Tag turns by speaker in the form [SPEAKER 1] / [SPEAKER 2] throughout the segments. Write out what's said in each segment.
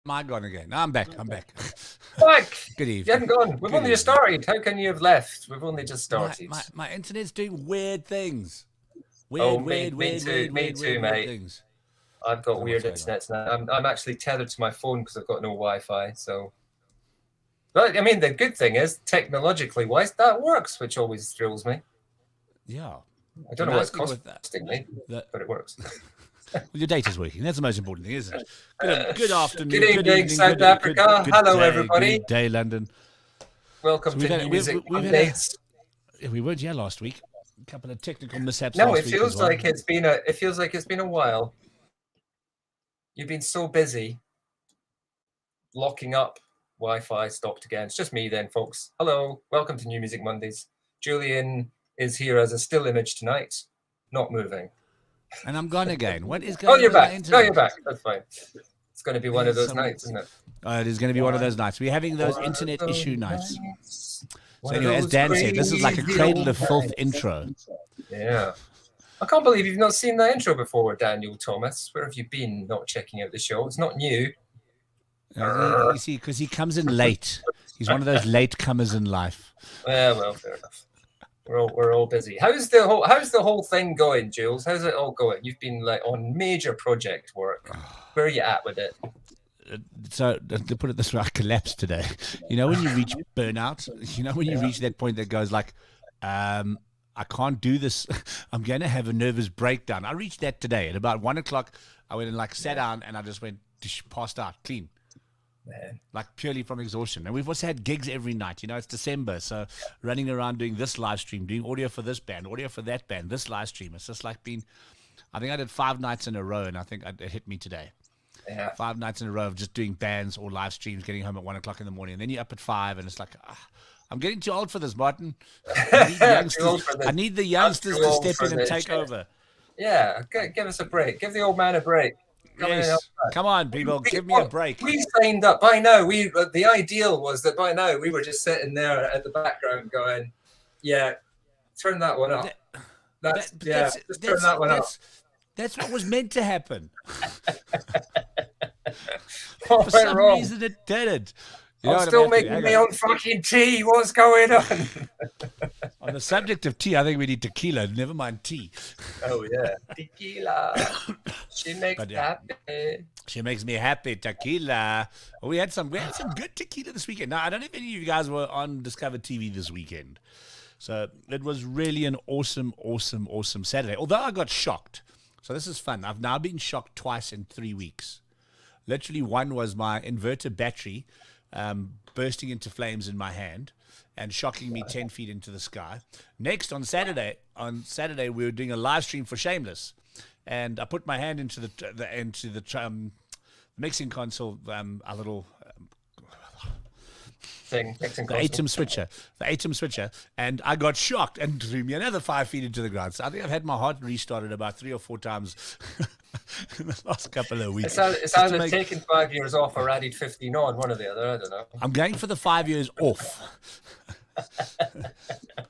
[SPEAKER 1] Am I gone again? No, I'm back. I'm back.
[SPEAKER 2] Back.
[SPEAKER 1] Good
[SPEAKER 2] You
[SPEAKER 1] evening.
[SPEAKER 2] haven't gone. We've only just started. How can you have left? We've only just started.
[SPEAKER 1] My internet's doing weird things.
[SPEAKER 2] Oh,
[SPEAKER 1] Weird
[SPEAKER 2] me too, mate.
[SPEAKER 1] things.
[SPEAKER 2] I've
[SPEAKER 1] I
[SPEAKER 2] got
[SPEAKER 1] don't know
[SPEAKER 2] weird
[SPEAKER 1] what's going on.
[SPEAKER 2] internet now. I'm actually tethered to my phone because I've got no Wi-Fi. So, but I mean, the good thing is, technologically wise, that works, which always thrills me.
[SPEAKER 1] Yeah.
[SPEAKER 2] I don't know what it's costing me, but it works.
[SPEAKER 1] Well, your data's working. That's the most important thing, isn't it? Good afternoon.
[SPEAKER 2] Good evening, South Africa. Hello, everybody.
[SPEAKER 1] Good day, London.
[SPEAKER 2] Welcome to New Music Updates.
[SPEAKER 1] We weren't here last week. A couple of technical mishaps.
[SPEAKER 2] No, it feels like it's been a while. You've been so busy. Locking up. Wi-Fi stopped again. It's just me then, folks. Hello. Welcome to New Music Mondays. Julian is here as a still image tonight, not moving.
[SPEAKER 1] And I'm gone again. What is going on?
[SPEAKER 2] Oh, you're back. No, you're back. That's fine. It's going to be one of those nights, isn't it?
[SPEAKER 1] It is going to be one of those nights. We're having those internet issue nights. So anyway, as Dan said, this is like a cradle of filth intro.
[SPEAKER 2] Yeah. I can't believe you've not seen that intro before, Daniel Thomas. Where have you been not checking out the show? It's not new.
[SPEAKER 1] You see, because he comes in late. He's one of those late comers in life.
[SPEAKER 2] Yeah, well, fair enough. We're all busy. How's the whole thing going, Jules? How's it all going? You've been like on major project work. Where are you at with it?
[SPEAKER 1] So to put it this way, I collapsed today. You know when you reach burnout? You know when you reach that point that goes like, I can't do this. I'm going to have a nervous breakdown. I reached that today at about 1 o'clock. I went and like sat down and I just went passed out clean. Man. Like purely from exhaustion. And we've also had gigs every night. You know, it's December, so running around doing this live stream, doing audio for this band, audio for that band, this live stream. It's just like I think I did 5 nights in a row, and I think it hit me today. Yeah. 5 nights in a row of just doing bands or live streams, getting home at 1 o'clock in the morning. And then you're up at 5, and it's like, I'm getting too old for this, Martin. I need the youngsters to step in and take over.
[SPEAKER 2] Yeah, give us a break. Give the old man a break.
[SPEAKER 1] Yes. Come on, people, give me a break.
[SPEAKER 2] We signed up by now. The ideal was that by now we were just sitting there at the background going, yeah, turn that one up. Turn that one up.
[SPEAKER 1] That's what was meant to happen.
[SPEAKER 2] For
[SPEAKER 1] some reason it didn't.
[SPEAKER 2] I'm still making my own fucking tea. What's going on?
[SPEAKER 1] On the subject of tea, I think we need tequila. Never mind tea.
[SPEAKER 2] Oh, yeah. Tequila. She makes me happy.
[SPEAKER 1] She makes me happy. Tequila. We had some good tequila this weekend. Now, I don't know if any of you guys were on DiscovrTV this weekend. So it was really an awesome Saturday. Although I got shocked. So this is fun. I've now been shocked twice in 3 weeks. Literally, one was my inverter battery bursting into flames in my hand and shocking me 10 feet into the sky. Next, on Saturday, we were doing a live stream for Shameless, and I put my hand into the mixing console, a little
[SPEAKER 2] thing,
[SPEAKER 1] the ATEM switcher, and I got shocked and threw me another 5 feet into the ground. So I think I've had my heart restarted about 3 or 4 times in the last couple of weeks.
[SPEAKER 2] It's either taken 5 years off or added 15 on, one or the other. I don't know.
[SPEAKER 1] I'm going for the 5 years off.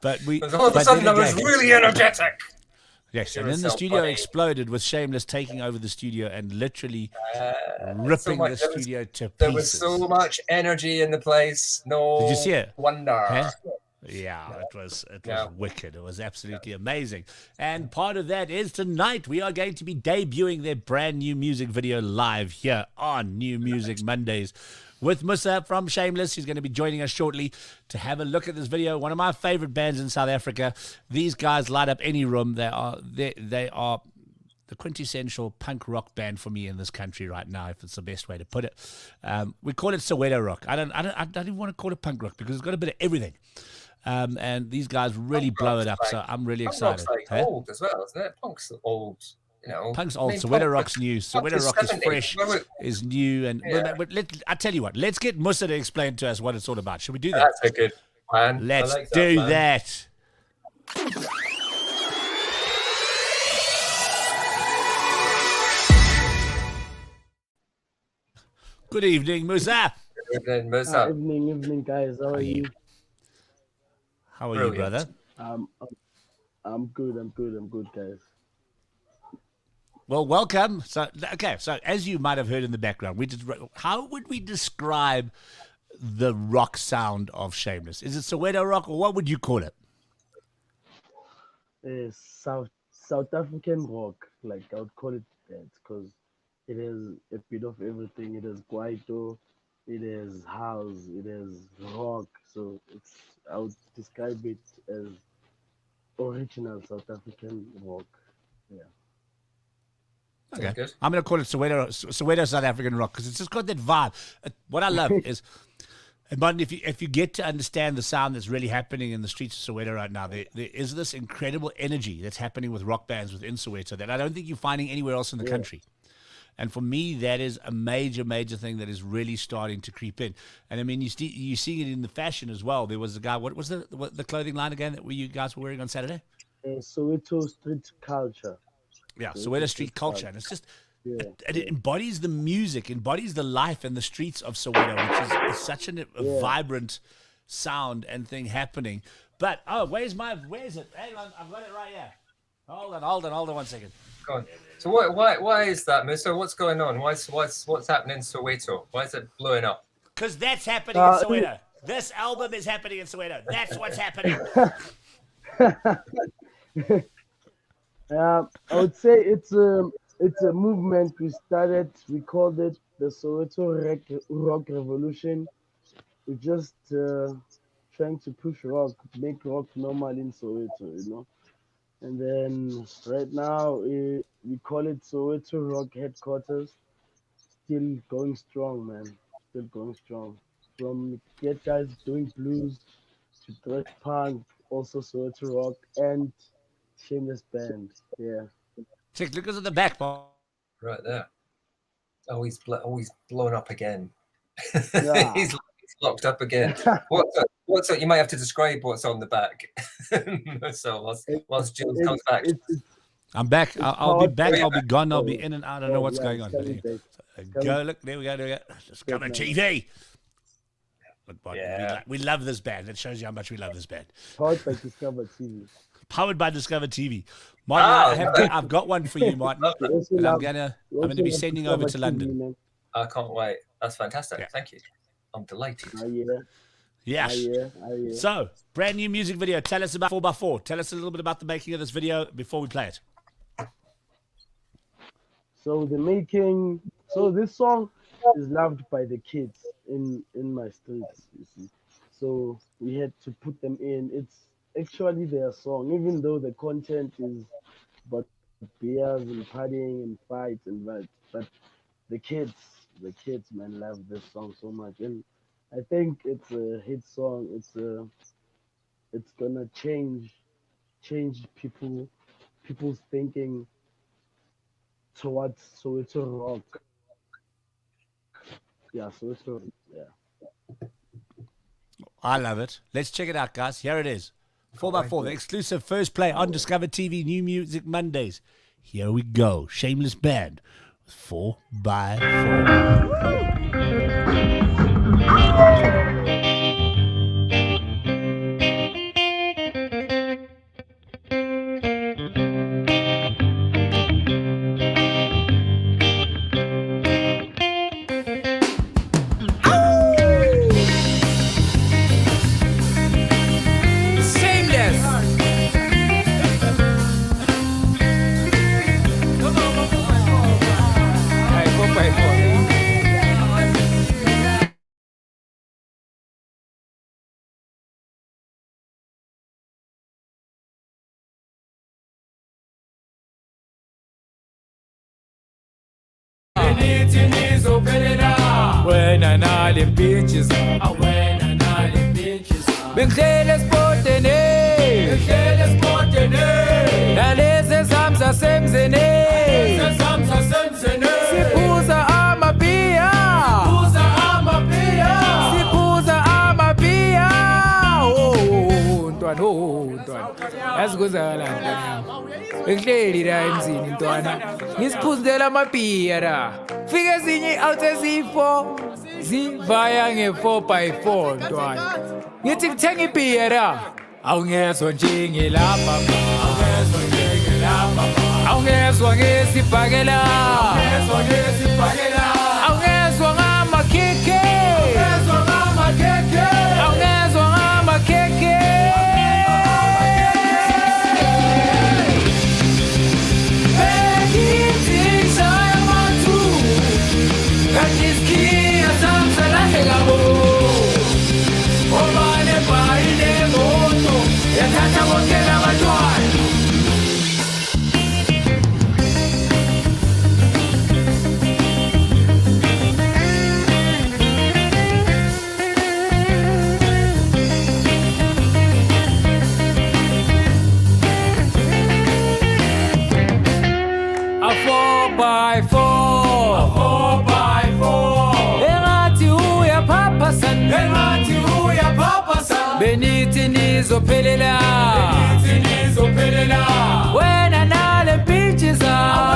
[SPEAKER 1] But
[SPEAKER 2] all of a sudden I was really energetic.
[SPEAKER 1] Yes, and then the studio exploded with Shameless taking over the studio and literally ripping the studio to pieces.
[SPEAKER 2] There was so much energy in the place. No
[SPEAKER 1] Did you see it?
[SPEAKER 2] Wonder.
[SPEAKER 1] Huh? Yeah, it was wicked. It was absolutely amazing. And part of that is tonight we are going to be debuting their brand new music video live here on New Music Mondays with Musa from Shameless. He's going to be joining us shortly to have a look at this video. One of my favorite bands in South Africa. These guys light up any room. They are the quintessential punk rock band for me in this country right now, if it's the best way to put it. We call it Soweto rock. I don't even want to call it punk rock because it's got a bit of everything. And these guys really blow it up, so I'm really excited.
[SPEAKER 2] Punk's like old as well, isn't it? Punk's old. You know,
[SPEAKER 1] punk's old. Soweto rock's new. Soweto rock is fresh, is new, and I tell you what. Let's get Musa to explain to us what it's all about. Should we do that?
[SPEAKER 2] That's a good plan.
[SPEAKER 1] Let's do that. Good evening, Musa.
[SPEAKER 2] Good evening, Musa.
[SPEAKER 3] Evening, guys. How are you?
[SPEAKER 1] How are you, brother?
[SPEAKER 3] I'm good, guys.
[SPEAKER 1] Well, welcome. So, okay. So, as you might have heard in the background, how would we describe the rock sound of Shameless? Is it Soweto rock, or what would you call it?
[SPEAKER 3] South African rock, like I would call it that, because it is a bit of everything. It is kwaito, it is house, it is rock. So I would describe it as original South African rock. Yeah.
[SPEAKER 1] Okay.
[SPEAKER 2] Good.
[SPEAKER 1] I'm going to call it Soweto South African rock because it's just got that vibe. What I love is, and Martin, if you get to understand the sound that's really happening in the streets of Soweto right now, there is this incredible energy that's happening with rock bands within Soweto that I don't think you're finding anywhere else in the country. And for me, that is a major, major thing that is really starting to creep in. And I mean, you're seeing it in the fashion as well. There was a guy, what was the clothing line again that you guys were wearing on Saturday?
[SPEAKER 3] Soweto street culture.
[SPEAKER 1] Yeah, Soweto street culture. And it's just, it embodies the music, embodies the life and the streets of Soweto, which is such a vibrant sound and thing happening. But, where's it? Hang on, I've got it right here. Hold on 1 second.
[SPEAKER 2] Go on. So why is that, Mister? What's going on? What's happening in Soweto? Why is it blowing up?
[SPEAKER 1] Because that's happening in Soweto. This album is happening in Soweto. That's what's happening.
[SPEAKER 3] I would say it's a movement we started. We called it the Soweto Rock Revolution. We're just trying to push rock, make rock normal in Soweto, And then right now we call it Soweto Rock Headquarters. Still going strong, man. Still going strong. From get guys doing blues to thrash punk, also Soweto Rock and Shameless Band. Yeah.
[SPEAKER 1] Check, look at the back, Paul.
[SPEAKER 2] Right there. Oh, he's blown up again.
[SPEAKER 3] Yeah.
[SPEAKER 2] he's locked up again. What's you might have to describe what's on the back. So whilst Jules comes back.
[SPEAKER 1] I'm back. I'll be back. I'll be gone. I'll be in and out. I don't know what's going on. Go, look, there we go. DiscovrTV. Look, Martin, we love this band. That shows you how much we love this band.
[SPEAKER 3] Powered by DiscovrTV.
[SPEAKER 1] Powered by DiscovrTV. Martin, I've got one for you, Martin. And I'm gonna be sending over to London.
[SPEAKER 2] I can't wait. That's fantastic. Thank you. I'm delighted.
[SPEAKER 1] Yes. So, brand new music video. Tell us about 4x4. Tell us a little bit about the making of this video before we play it.
[SPEAKER 3] So this song is loved by the kids in my streets, you see. So we had to put them in. It's actually their song, even though the content is about beers and partying and fights and that. But the kids, man, love this song so much. And I think it's a hit song. It's gonna change people's thinking towards Soweto rock. Yeah, Soweto. Yeah.
[SPEAKER 1] I love it. Let's check it out, guys. Here it is. 4x4, the exclusive first play on DiscovrTV New Music Mondays. Here we go. Shameless Band with 4x4.
[SPEAKER 4] When I know the bitches, Bengele spotene, naleze samsa semzene, siphuza amapia, oh ntwana, yasikuzala ntwana. Ngihleli la emzini ntwana, ngisiphuzela amapia la. Fike ezinye out ezifo zivaya nge-4x4 ntwana. Ngithi ngithenga ibhiyera awungezwa nje ngilapha awungezwa ngesibhakela awungezwa ngamakhekhe awungezwa ngamakhekhe bekithi shaya mathu kandiski asamsalahle gabo obane bhayile moto yathatha bonke labantwana A 4x4 engathi uyaphaphasana benithi nizophelela wena nale mpintshi zakho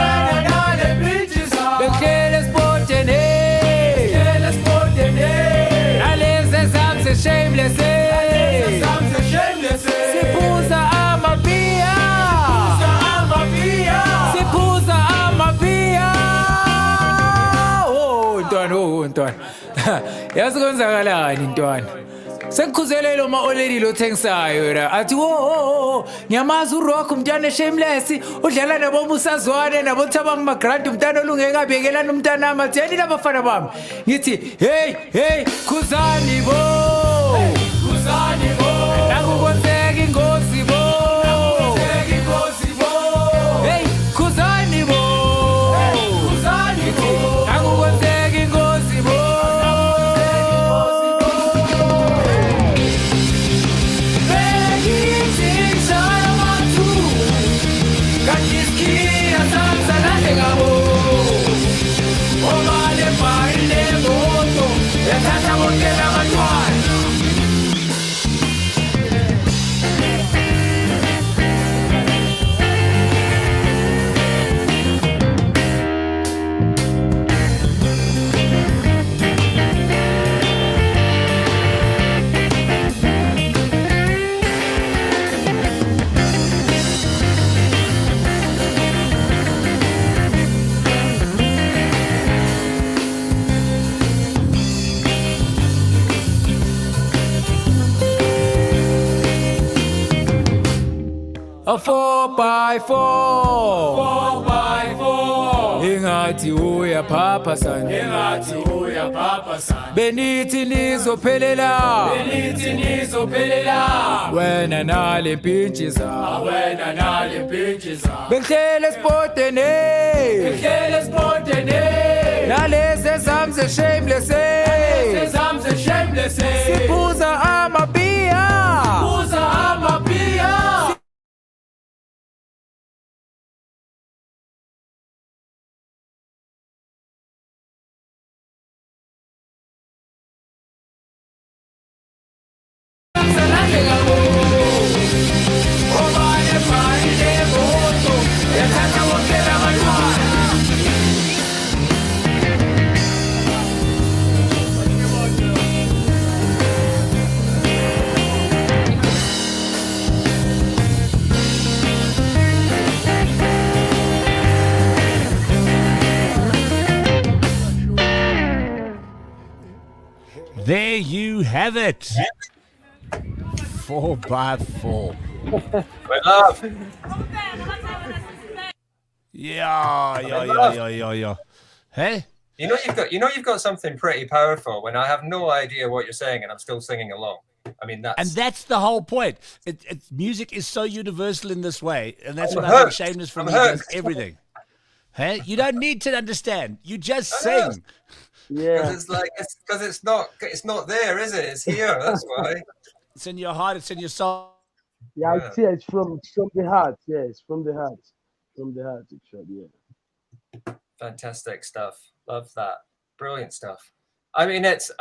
[SPEAKER 4] behlele esipoteni nalezi ezami ze-shameless siphuza amabhiya siphuza amabhiya ntwana yazi kwenzakalani ntwana sekukhuzelele uma olelile othengisayo la athi wo ngiyamazi urock umntana shameless udlala nabomsazwane nabothabanga magrand umntana olungekabhekelana umntanami athi yini labafana bami ngithi hey khuzani bo nakukwenzeka ingozi bo hey khuzani bo nakukwenzeka ingozi bo A 4x4 engathi uyaphaphasana benithi nizophelela wena nale mpintshi zakho behlele esipoteni nalezi ezami ze-shameless siphuza amabhiya
[SPEAKER 1] There you have it. 4x4. Yeah. Hey?
[SPEAKER 2] You've got something pretty powerful when I have no idea what you're saying and I'm still singing along. I mean, that's
[SPEAKER 1] the whole point. Music is so universal in this way, and that's what I think Shameless for me does everything. Hey, you don't need to understand. You just sing.
[SPEAKER 3] Yeah.
[SPEAKER 2] Because it's not there, is it? It's here. That's why.
[SPEAKER 1] It's in your heart. It's in your soul.
[SPEAKER 3] Yeah, it's here. It's from the heart. Yeah, it's from the heart. From the heart, actually. Yeah.
[SPEAKER 2] Fantastic stuff. Love that. Brilliant stuff. I mean, this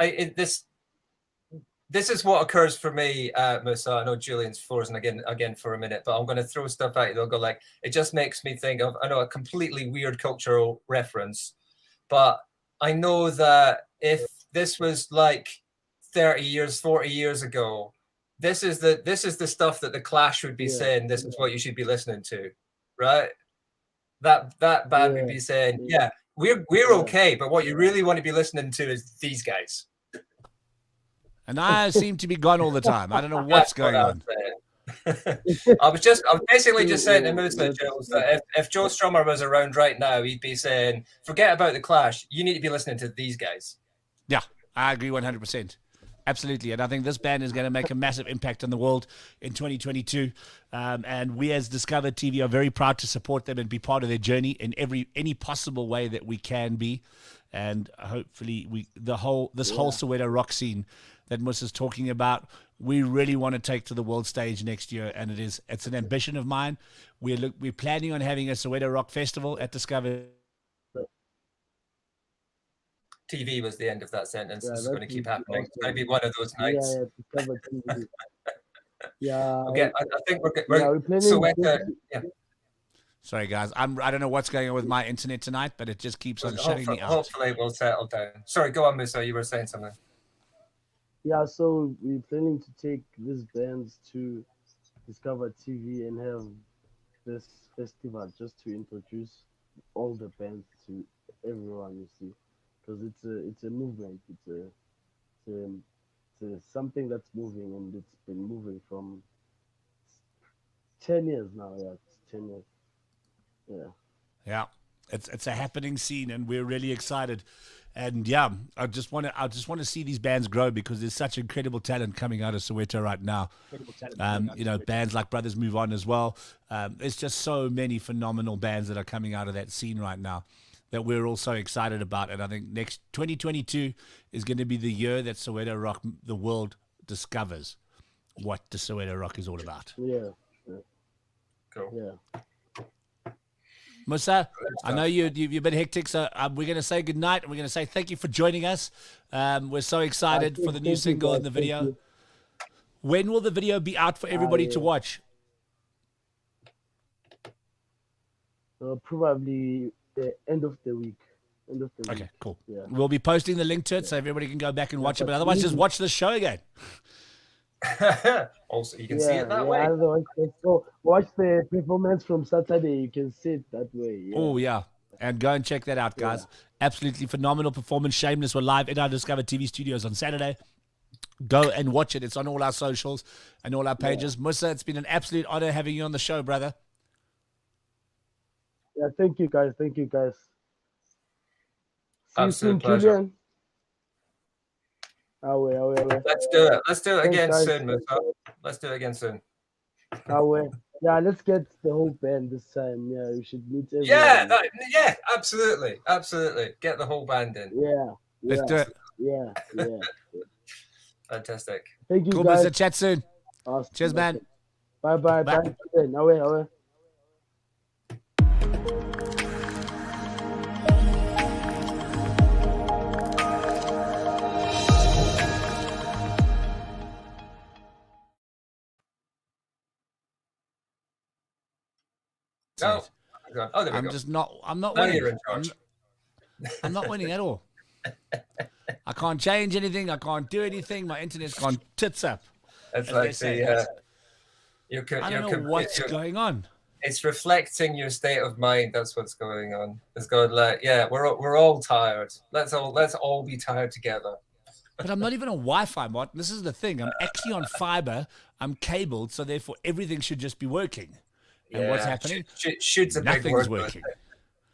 [SPEAKER 2] is what occurs for me, Musa. I know Julian's frozen again for a minute, but I'm going to throw stuff at you. They'll go like, it just makes me think of, I know, a completely weird cultural reference, but I know that if this was like 30 years, 40 years ago, this is the stuff that the Clash would be saying. This is what you should be listening to, right? that band would be saying, yeah, we're okay, but what you really want to be listening to is these guys.
[SPEAKER 1] And I seem to be gone all the time. I don't know what's going on.
[SPEAKER 2] I was basically just saying to Musa, Jules, that if Joe Strummer was around right now, he'd be saying, forget about the Clash. You need to be listening to these guys.
[SPEAKER 1] Yeah, I agree 100%. Absolutely. And I think this band is going to make a massive impact on the world in 2022. And we as DiscovrTV are very proud to support them and be part of their journey in any possible way that we can be. And hopefully this whole Soweto rock scene that Musa's talking about, we really want to take to the world stage next year. And it's an ambition of mine. We're planning on having a Soweto Rock Festival at Discover
[SPEAKER 2] TV was the end of that sentence. This is going to keep happening. Awesome. Maybe one of those nights. Okay, I think we're Soweto. Yeah.
[SPEAKER 1] Sorry, guys. I don't know what's going on with my internet tonight, but it just keeps on shutting me out.
[SPEAKER 2] Hopefully, we'll settle down. Sorry, go on, Musa. You were saying something.
[SPEAKER 3] Yeah, so we're planning to take these bands to DiscovrTV and have this festival just to introduce all the bands to everyone, you see. Because it's a movement, it's something that's moving, and it's been moving from 10 years now. Yeah, it's 10 years.
[SPEAKER 1] Yeah, it's a happening scene, and we're really excited. And yeah, I just want to see these bands grow, because there's such incredible talent coming out of Soweto right now. Bands like Brothers Move On as well. There's just so many phenomenal bands that are coming out of that scene right now that we're all so excited about. And I think next 2022 is going to be the year that Soweto Rock, the world discovers what the Soweto Rock is all about.
[SPEAKER 3] Yeah.
[SPEAKER 2] Cool.
[SPEAKER 3] Yeah.
[SPEAKER 1] Musa, I know you've been hectic, so we're going to say goodnight, and we're going to say thank you for joining us. We're so excited for the new single and the video. When will the video be out for everybody to watch?
[SPEAKER 3] Probably the end of the week.
[SPEAKER 1] Okay, cool.
[SPEAKER 3] Yeah.
[SPEAKER 1] We'll be posting the link to it so everybody can go back and watch it. But otherwise, just watch the show again.
[SPEAKER 2] Also, you can see it that way.
[SPEAKER 3] Otherwise, so watch the performance from Saturday. You can see it that way. Yeah.
[SPEAKER 1] Oh, yeah. And go and check that out, guys. Yeah. Absolutely phenomenal performance. Shameless were live in our DiscovrTV studios on Saturday. Go and watch it. It's on all our socials and all our pages. Yeah. Musa, it's been an absolute honor having you on the show, brother.
[SPEAKER 3] Yeah, thank you, guys. See
[SPEAKER 2] Absolute
[SPEAKER 3] you soon,
[SPEAKER 2] pleasure.
[SPEAKER 3] Julian.
[SPEAKER 2] Let's do it. Let's do it again soon, Musa. Let's do it again soon.
[SPEAKER 3] Yeah, let's get the whole band this time. Yeah, we should meet everyone.
[SPEAKER 2] Yeah, absolutely. Get the whole band in.
[SPEAKER 3] Yeah.
[SPEAKER 1] Let's do it.
[SPEAKER 3] Yeah.
[SPEAKER 2] Fantastic.
[SPEAKER 3] Thank you,
[SPEAKER 1] Cool,
[SPEAKER 3] guys.
[SPEAKER 1] Musa. Chat soon.
[SPEAKER 3] Awesome.
[SPEAKER 1] Cheers, man.
[SPEAKER 3] Bye.
[SPEAKER 1] Bye.
[SPEAKER 3] Away.
[SPEAKER 2] No. Oh, there we go.
[SPEAKER 1] I'm not
[SPEAKER 2] Now
[SPEAKER 1] winning.
[SPEAKER 2] you're in charge.
[SPEAKER 1] I'm not winning at all. I can't change anything. I can't do anything. My internet's gone tits up.
[SPEAKER 2] It's like I
[SPEAKER 1] don't know what's going on.
[SPEAKER 2] It's reflecting your state of mind. That's what's going on. It's going like, we're all tired. Let's all be tired together.
[SPEAKER 1] But I'm not even on Wi-Fi, Martin. This is the thing. I'm actually on fiber. I'm cabled, so therefore everything should just be working. And what's happening?
[SPEAKER 2] Shoulds a big
[SPEAKER 1] Nothing's
[SPEAKER 2] word.
[SPEAKER 1] working.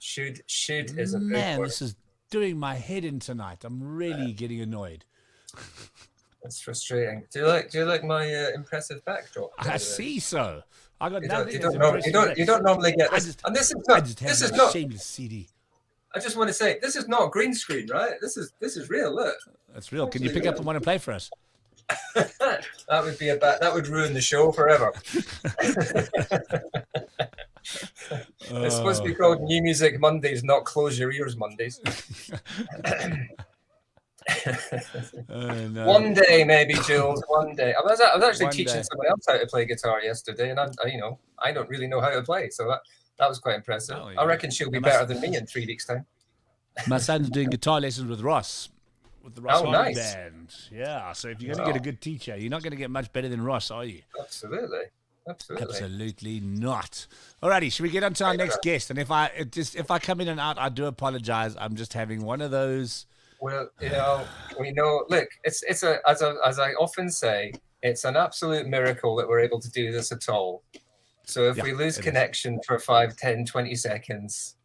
[SPEAKER 2] Should is a big
[SPEAKER 1] Man,
[SPEAKER 2] word.
[SPEAKER 1] this is doing my head in tonight. I'm really getting annoyed.
[SPEAKER 2] That's frustrating. Do you like my impressive backdrop?
[SPEAKER 1] I see so. I got
[SPEAKER 2] You
[SPEAKER 1] nothing.
[SPEAKER 2] don't normally get this. And this is not
[SPEAKER 1] Shameless CD.
[SPEAKER 2] I just want to say this is not green screen, right? This is real. Look.
[SPEAKER 1] That's real. Can you pick up and want to play for us?
[SPEAKER 2] That would be that would ruin the show forever. It's supposed to be called New Music Mondays, not Close Your Ears Mondays.
[SPEAKER 1] No.
[SPEAKER 2] One day, maybe, Jules. One day. I was actually
[SPEAKER 1] One
[SPEAKER 2] teaching
[SPEAKER 1] day.
[SPEAKER 2] someone else how to play guitar yesterday, and I don't really know how to play, so that was quite impressive.
[SPEAKER 1] Oh, yeah.
[SPEAKER 2] I reckon she'll be better than me in 3 weeks' time.
[SPEAKER 1] My son's doing guitar lessons with Ross. With the Ross
[SPEAKER 2] Nice.
[SPEAKER 1] Band. Yeah. So if you're going to get a good teacher, you're not going to get much better than Ross, are you?
[SPEAKER 2] Absolutely.
[SPEAKER 1] Absolutely not. Alrighty, should we get on to our next guest? And if I come in and out, I do apologize. I'm just having one of those.
[SPEAKER 2] Well, we know. Look, it's as I often say, it's an absolute miracle that we're able to do this at all. So if we lose connection for 5, 10, 20 seconds,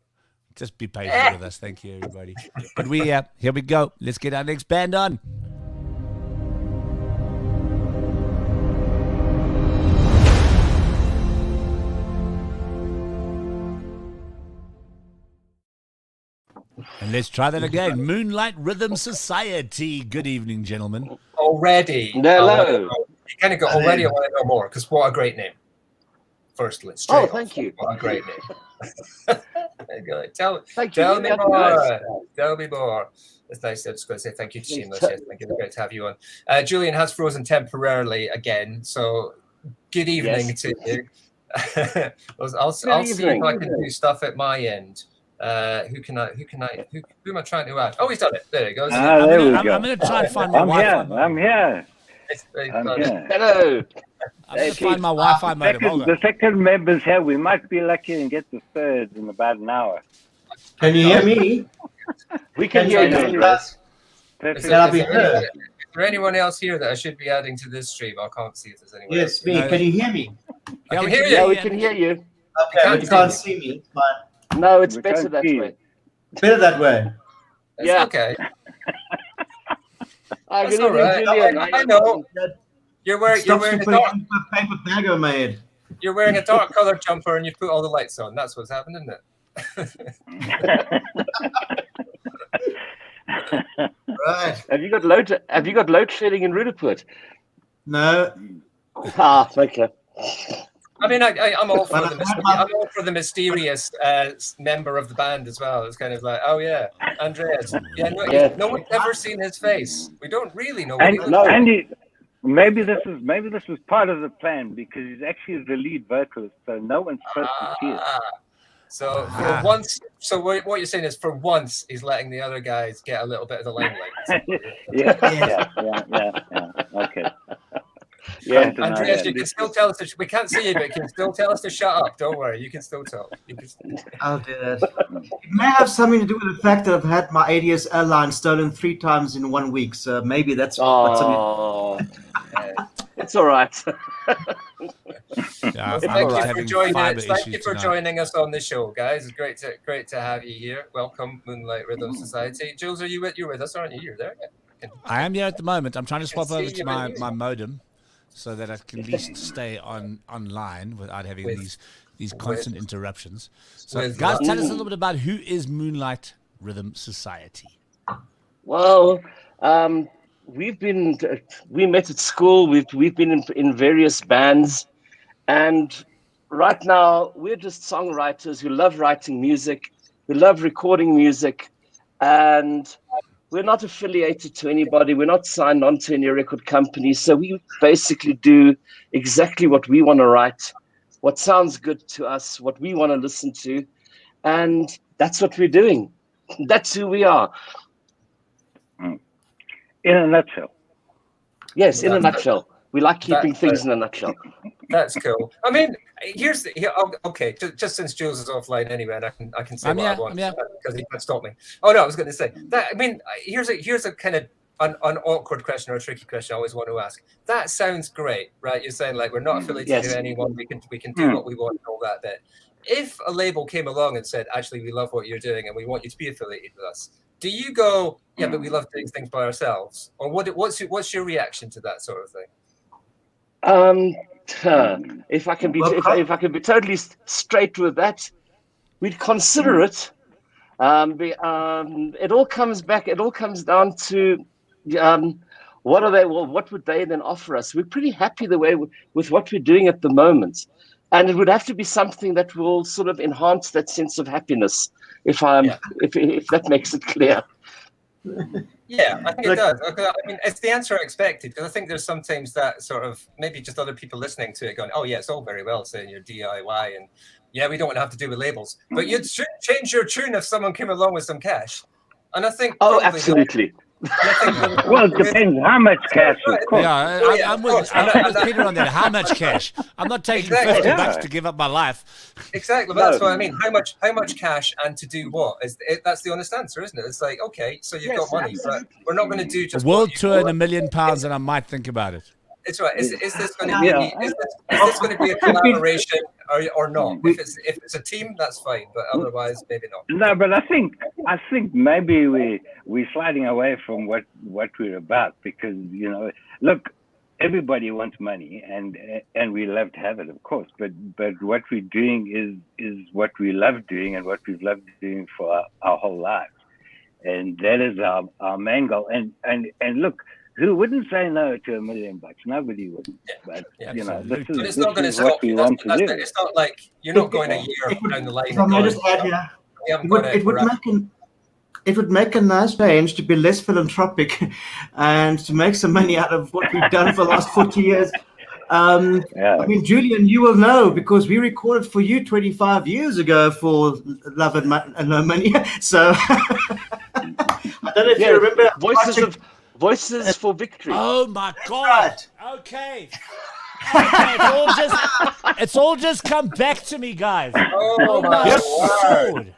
[SPEAKER 1] just be patient with us. Thank you, everybody. But here we go. Let's get our next band on. And let's try that again. Moonlight Rhythm Society. Good evening, gentlemen.
[SPEAKER 2] Already.
[SPEAKER 3] Hello.
[SPEAKER 2] You kind of got already. I want to know more because what a great name. Firstly,
[SPEAKER 3] thank you.
[SPEAKER 2] What a great name. Tell me more.
[SPEAKER 3] Nice.
[SPEAKER 2] Tell me more. It's nice. I'm just going to say thank you to Shameless. Yes, thank you. It's great to have you on. Julian has frozen temporarily again, so good evening to you. I'll see if I can do stuff at my end. Who am I trying to add? Oh, he's done it. There he goes.
[SPEAKER 1] I'm going to try and find my Wi-Fi.
[SPEAKER 5] I'm here.
[SPEAKER 3] Hello.
[SPEAKER 1] I'm going to find my Wi-Fi modem.
[SPEAKER 5] The second member's here. We might be lucky and get the third in about an hour.
[SPEAKER 6] Can you hear me?
[SPEAKER 3] We can hear you.
[SPEAKER 2] Is there anyone else here that I should be adding to this stream? I can't see if there's anyone.
[SPEAKER 6] Yes, me. Can you hear me?
[SPEAKER 2] I can hear you.
[SPEAKER 3] Yeah, we can hear you.
[SPEAKER 6] Okay, but you can't see me. But
[SPEAKER 3] no, it's better that way.
[SPEAKER 6] Better that way.
[SPEAKER 2] Yeah. Okay.
[SPEAKER 3] That's
[SPEAKER 2] all right. I know. You're wearing a dark
[SPEAKER 6] paper bag over my head.
[SPEAKER 2] You're wearing a dark colored jumper and you've put all the lights on. That's what's happened, isn't it?
[SPEAKER 6] Right.
[SPEAKER 3] Have you got load shedding in Rudaput?
[SPEAKER 6] No.
[SPEAKER 3] Okay.
[SPEAKER 2] I mean, I'm all for the mysterious member of the band as well. It's kind of like, oh yeah, Andreas. No one's ever seen his face. We don't really know what he looks like.
[SPEAKER 5] Andy, maybe this was part of the plan because he's actually the lead vocalist, so no one's supposed to see it.
[SPEAKER 2] So for once, what you're saying is, for once, he's letting the other guys get a little bit of the limelight.
[SPEAKER 5] Yeah. Okay.
[SPEAKER 3] Yeah,
[SPEAKER 2] Andreas, you can still tell us. We can't see you, but you can still tell us to shut up. Don't worry, you can still talk.
[SPEAKER 6] I'll do that. It may have something to do with the fact that I've had my ADS airline stolen 3 times in 1 week, so maybe that's something.
[SPEAKER 3] It's all right.
[SPEAKER 2] Thank you for joining us on the show, guys. It's great to have you here. Welcome, Moonlight Rhythm Society. Jules, you're with us, aren't you? You're there. Yeah.
[SPEAKER 1] I am here at the moment. I'm trying to swap over to my modem so that I can at least stay online without having these constant interruptions. So, guys, tell us a little bit about who is Moonlight Rhythm Society.
[SPEAKER 3] Well, we met at school. We've been in various bands, and right now we're just songwriters who love writing music, who love recording music, and we're not affiliated to anybody. We're not signed on to any record company. So we basically do exactly what we want to write, what sounds good to us, what we want to listen to, and that's what we're doing. That's who we are.
[SPEAKER 5] In a nutshell.
[SPEAKER 3] Yes, in a nutshell. We like keeping things in a nutshell.
[SPEAKER 2] That's cool. I mean, okay. Just since Jules is offline anyway, and I can say what I want because he can't stop me. Oh no, I was going to say that. I mean, here's a kind of an awkward question or a tricky question I always want to ask. That sounds great, right? You're saying like we're not affiliated to anyone. We can do what we want and all that bit. If a label came along and said, actually, we love what you're doing and we want you to be affiliated with us, do you go, yeah, but we love doing things by ourselves, or what's your reaction to that sort of thing?
[SPEAKER 3] If I can be totally straight with that, we'd consider it. It all comes down to what are they? Well, what would they then offer us? We're pretty happy the way with what we're doing at the moment, and it would have to be something that will sort of enhance that sense of happiness. If that makes it clear.
[SPEAKER 2] Yeah, I think it does. I mean, it's the answer I expected, because I think there's sometimes that sort of, maybe just other people listening to it going, oh yeah, it's all very well saying you're DIY and yeah, we don't want to have to do with labels, but you'd change your tune if someone came along with some cash. And I think
[SPEAKER 3] absolutely.
[SPEAKER 5] Well, it depends how much cash, of course.
[SPEAKER 1] Yeah, I'm with Peter on that. How much cash? I'm not taking
[SPEAKER 2] Exactly.
[SPEAKER 1] $50 to give up my life.
[SPEAKER 2] Exactly, but that's what I mean. How much cash and to do what? That's the honest answer, isn't it? It's like, okay, so you've got money, but we're not going to do just
[SPEAKER 1] A world tour and £1 million, and I might think about it.
[SPEAKER 2] It's right. Is this going to be is this going to be a collaboration or not? If it's a team, that's fine, but otherwise, maybe not.
[SPEAKER 5] No, but I think maybe we're sliding away from what we're about, because look, everybody wants money, and we love to have it, of course. But what we're doing is what we love doing, and what we've loved doing for our whole lives, and that is our main goal. And look. Who wouldn't say no to $1 million? Nobody would. But
[SPEAKER 2] it's not going to stop you. It's not like you're not going a year down the line.
[SPEAKER 6] If I may just add here, it would make a nice change to be less philanthropic and to make some money out of what we've done for the last 40 years. I mean, Julian, you will know, because we recorded for you 25 years ago for Love and No Money. So I don't know if you remember.
[SPEAKER 7] Voices for Victory.
[SPEAKER 1] Oh my God! Okay, it's all just come back to me, guys. Oh my Lord!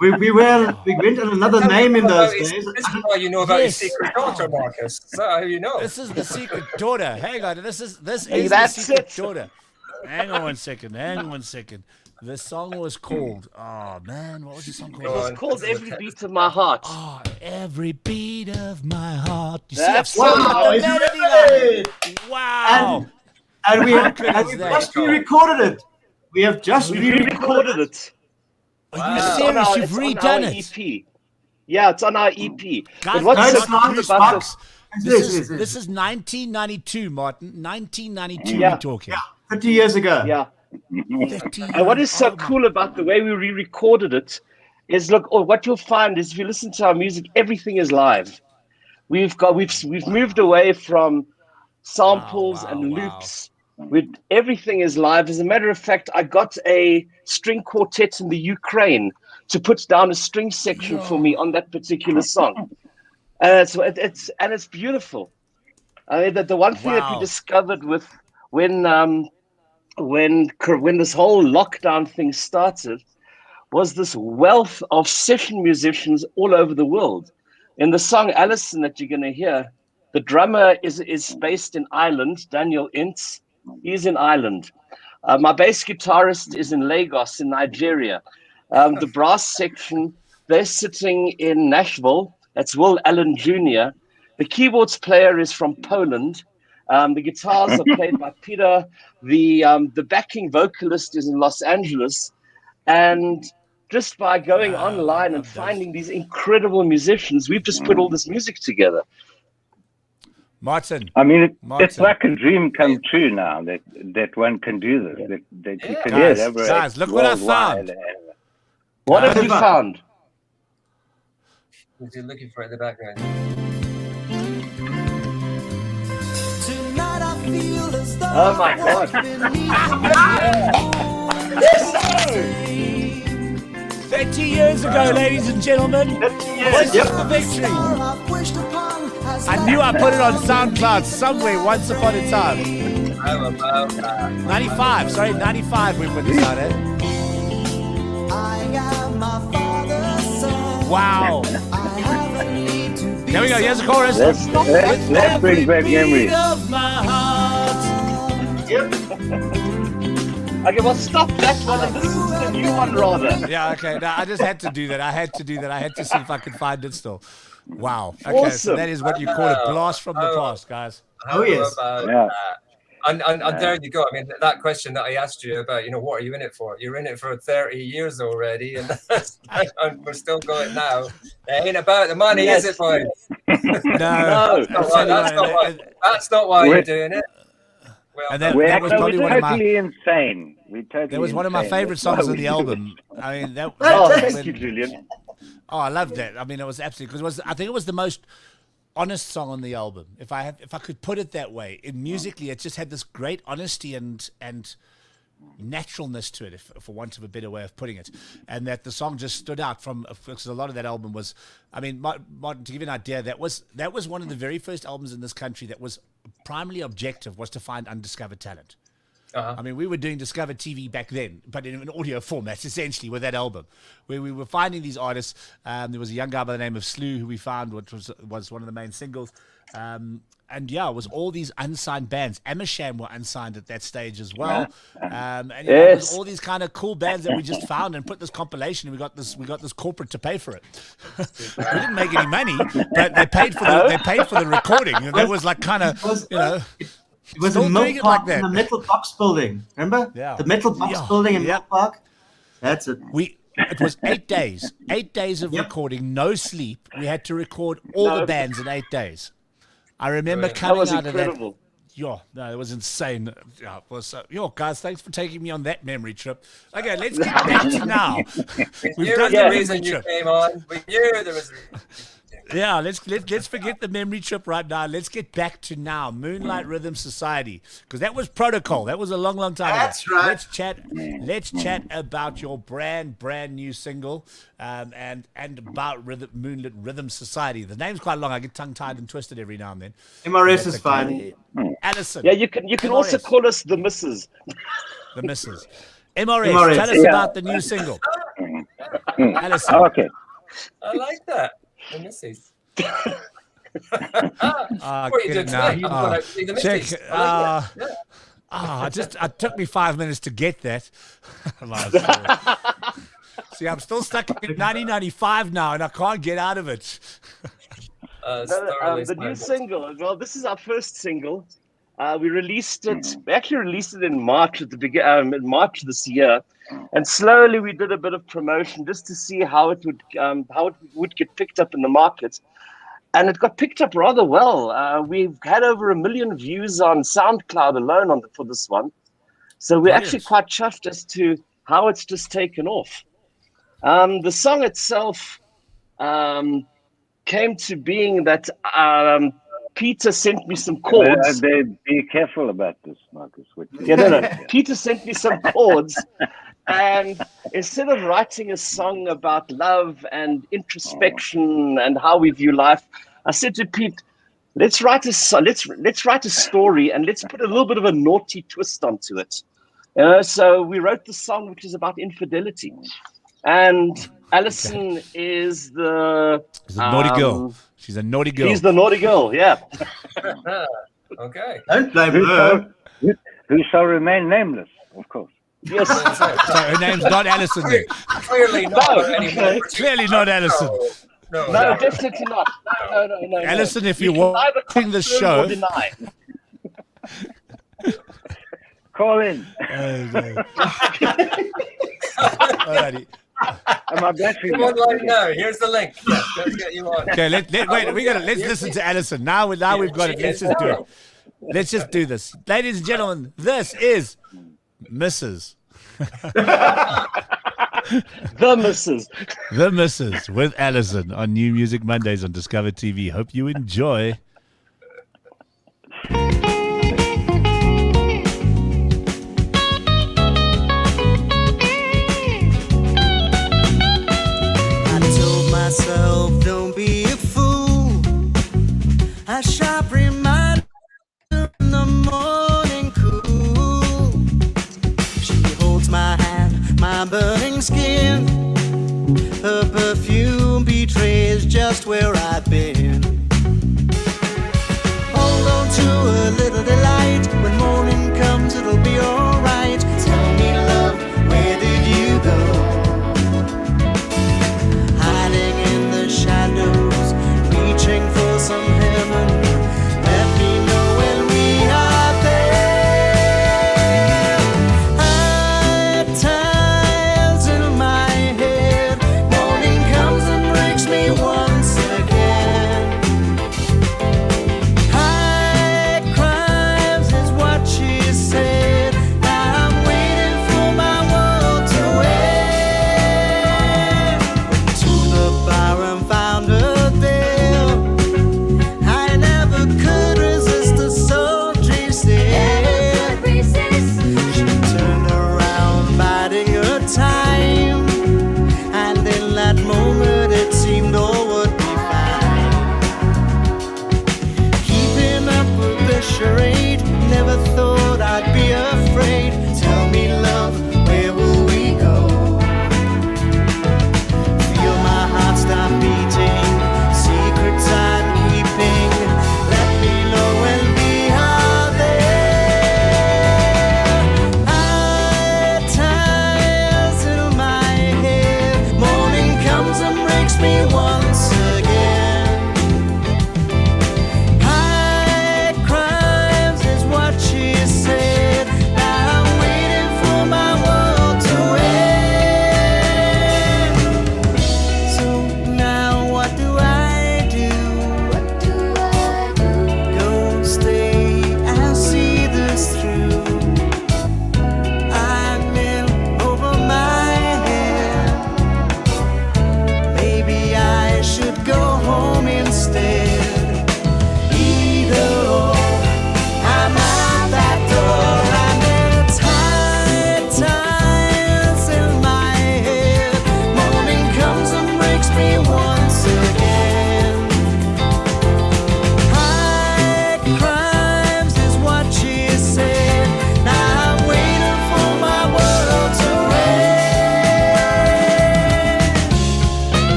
[SPEAKER 6] We went on another name in those days.
[SPEAKER 2] This is why you know about your secret daughter, Marcus. Is that how you know?
[SPEAKER 1] This is the secret daughter. Hang on, this is the secret daughter. Hang on one second. The song was called, oh man, what was the song called?
[SPEAKER 7] It was called Every Beat of My Heart.
[SPEAKER 1] Oh, Every Beat of My Heart. You
[SPEAKER 7] That's
[SPEAKER 1] see, I've the melody. Wow.
[SPEAKER 6] And we've just re-recorded it. We have just
[SPEAKER 7] re-recorded it.
[SPEAKER 1] Are you serious? You've redone it?
[SPEAKER 7] EP. Yeah, it's on our EP.
[SPEAKER 1] Guys,
[SPEAKER 7] but what's so cool about
[SPEAKER 1] this is 1992, Martin. 1992 we're talking.
[SPEAKER 6] Yeah, 50 years ago.
[SPEAKER 7] Yeah. And what is so cool about the way we re-recorded it is, look, what you'll find is if you listen to our music, everything is live. We've moved away from samples and loops. Everything is live. As a matter of fact, I got a string quartet in the Ukraine to put down a string section for me on that particular song. So it's beautiful. I mean, the one thing that we discovered with when this whole lockdown thing started was this wealth of session musicians all over the world. In the song Allison that you're going to hear, the drummer is based in Ireland, Daniel Ince. He's in Ireland. My bass guitarist is in Lagos in Nigeria. The brass section, they're sitting in Nashville. That's Will Allen Jr. The keyboards player is from Poland. The guitars are played by Peter. The backing vocalist is in Los Angeles. And just by going online and finding these incredible musicians, we've just put all this music together.
[SPEAKER 1] Martin.
[SPEAKER 5] I mean, it's like a dream come true now that one can do this. That you can get over.
[SPEAKER 1] Guys, look what I found.
[SPEAKER 7] What have you found?
[SPEAKER 2] What you're looking for in the background.
[SPEAKER 7] Oh my God.
[SPEAKER 1] 30 years ago, ladies and gentlemen. Voices for Victory. I knew I put it on SoundCloud somewhere once upon a time.
[SPEAKER 2] How about that?
[SPEAKER 1] 95 we put this out, Wow. There we go, here's the chorus.
[SPEAKER 5] Let's bring back memories.
[SPEAKER 7] Okay, well, stop that one and this is the new one rather.
[SPEAKER 1] Yeah, okay. No, I just had to do that. I had to see if I could find it still. Wow. Okay,
[SPEAKER 7] awesome.
[SPEAKER 1] So that is what you call a blast from the past, guys.
[SPEAKER 6] Yes.
[SPEAKER 2] And there you go. I mean, that question that I asked you about, what are you in it for? You're in it for 30 years already, and we're still going now. It ain't about the money, is it, boys?
[SPEAKER 1] No.
[SPEAKER 2] That's not why you're doing it. Well,
[SPEAKER 1] and that was probably one of my
[SPEAKER 5] insane. That
[SPEAKER 1] was one of my favorite songs on the album. I mean,
[SPEAKER 7] thank you, Julian.
[SPEAKER 1] Oh, I loved that. I mean, it was absolutely because I think it was the most honest song on the album. If I could put it that way, musically, it just had this great honesty and naturalness to it, for want of a better way of putting it, and that the song just stood out from, because a lot of that album was, I mean, Martin, to give you an idea, that was one of the very first albums in this country that was primarily objective, was to find undiscovered talent. I mean, we were doing DiscovrTV back then, but in an audio format, essentially, with that album, where we were finding these artists. There was a young guy by the name of Slew who we found, which was one of the main singles. And yeah, it was all these unsigned bands. Amersham were unsigned at that stage as well. And it was all these kind of cool bands that we just found and put this compilation. And we got this corporate to pay for it. We didn't make any money, but they paid for the recording. And that was like kind of, you know.
[SPEAKER 6] It was in Mill Park, in the Metal Box building. Remember?
[SPEAKER 1] Yeah.
[SPEAKER 6] The Metal Box building in Mill Park. That's it.
[SPEAKER 1] It was 8 days. 8 days of recording, no sleep. We had to record all the bands in 8 days. I remember coming out of that. Yeah, no, it was insane. Yeah, guys, thanks for taking me on that memory trip. Okay, let's get back to now.
[SPEAKER 2] We've done the reason you came on. We knew there was a reason.
[SPEAKER 1] Yeah, let's forget the memory trip right now. Let's get back to now. Moonlight Rhythm Society, because that was protocol. That was a long time ago.
[SPEAKER 6] That's right.
[SPEAKER 1] Let's chat about your brand new single, and about Moonlight Rhythm Society. The name's quite long. I get tongue tied and twisted every now and then.
[SPEAKER 6] MRS is fine.
[SPEAKER 1] Alison.
[SPEAKER 7] Yeah, you can also call us the Misses.
[SPEAKER 1] The Misses. MRS. Tell us about the new single. Alison.
[SPEAKER 5] Okay.
[SPEAKER 2] I like that. The Misses.
[SPEAKER 1] What you did now? Check. It took me 5 minutes to get that. See, I'm still stuck in 1995 now, and I can't get out of it.
[SPEAKER 7] The new single. Well, this is our first single. We released it. We actually released it in March in March this year, and slowly we did a bit of promotion just to see how it would get picked up in the market, and it got picked up rather well. We've had over 1 million views on SoundCloud alone for this one, so we're actually quite chuffed as to how it's just taken off. The song itself came to being that. Peter sent me some chords.
[SPEAKER 5] Be careful about this, Marcus.
[SPEAKER 7] Peter sent me some chords, and instead of writing a song about love and introspection and how we view life, I said to Pete, let's write a story and let's put a little bit of a naughty twist onto it. So we wrote the song, which is about infidelity, and Alison is the
[SPEAKER 1] naughty girl. She's a naughty girl.
[SPEAKER 7] She's the naughty girl, yeah.
[SPEAKER 2] Okay.
[SPEAKER 6] Don't blame her.
[SPEAKER 5] Who shall remain nameless, of course.
[SPEAKER 7] Yes.
[SPEAKER 1] So her name's not Alison then.
[SPEAKER 2] Clearly not anymore.
[SPEAKER 1] Clearly not Alison.
[SPEAKER 2] No,
[SPEAKER 7] definitely not. No.
[SPEAKER 1] Alison, if you're watching this show,
[SPEAKER 5] call in.
[SPEAKER 1] Alrighty.
[SPEAKER 5] My battery.
[SPEAKER 2] Come on, no. Here's the link. Yeah, let's get you on.
[SPEAKER 1] Okay, let's listen to Alison. Now we've got it. Let's just do it. Let's just do this. Ladies and gentlemen, this is Mrs.
[SPEAKER 7] The Misses.
[SPEAKER 1] The Misses with Alison on New Music Mondays on DiscovrTV. Hope you enjoy.
[SPEAKER 8] Don't be a fool. A sharp reminder in the morning cool. She holds my hand, my burning skin. Her perfume betrays just where I've been. Hold on to a little delight. When morning comes, it'll be alright. Tell me, love, where did you go? Shadows, reaching for some heaven. Let me know when we are there. High tides in my head. Morning comes and breaks me once again.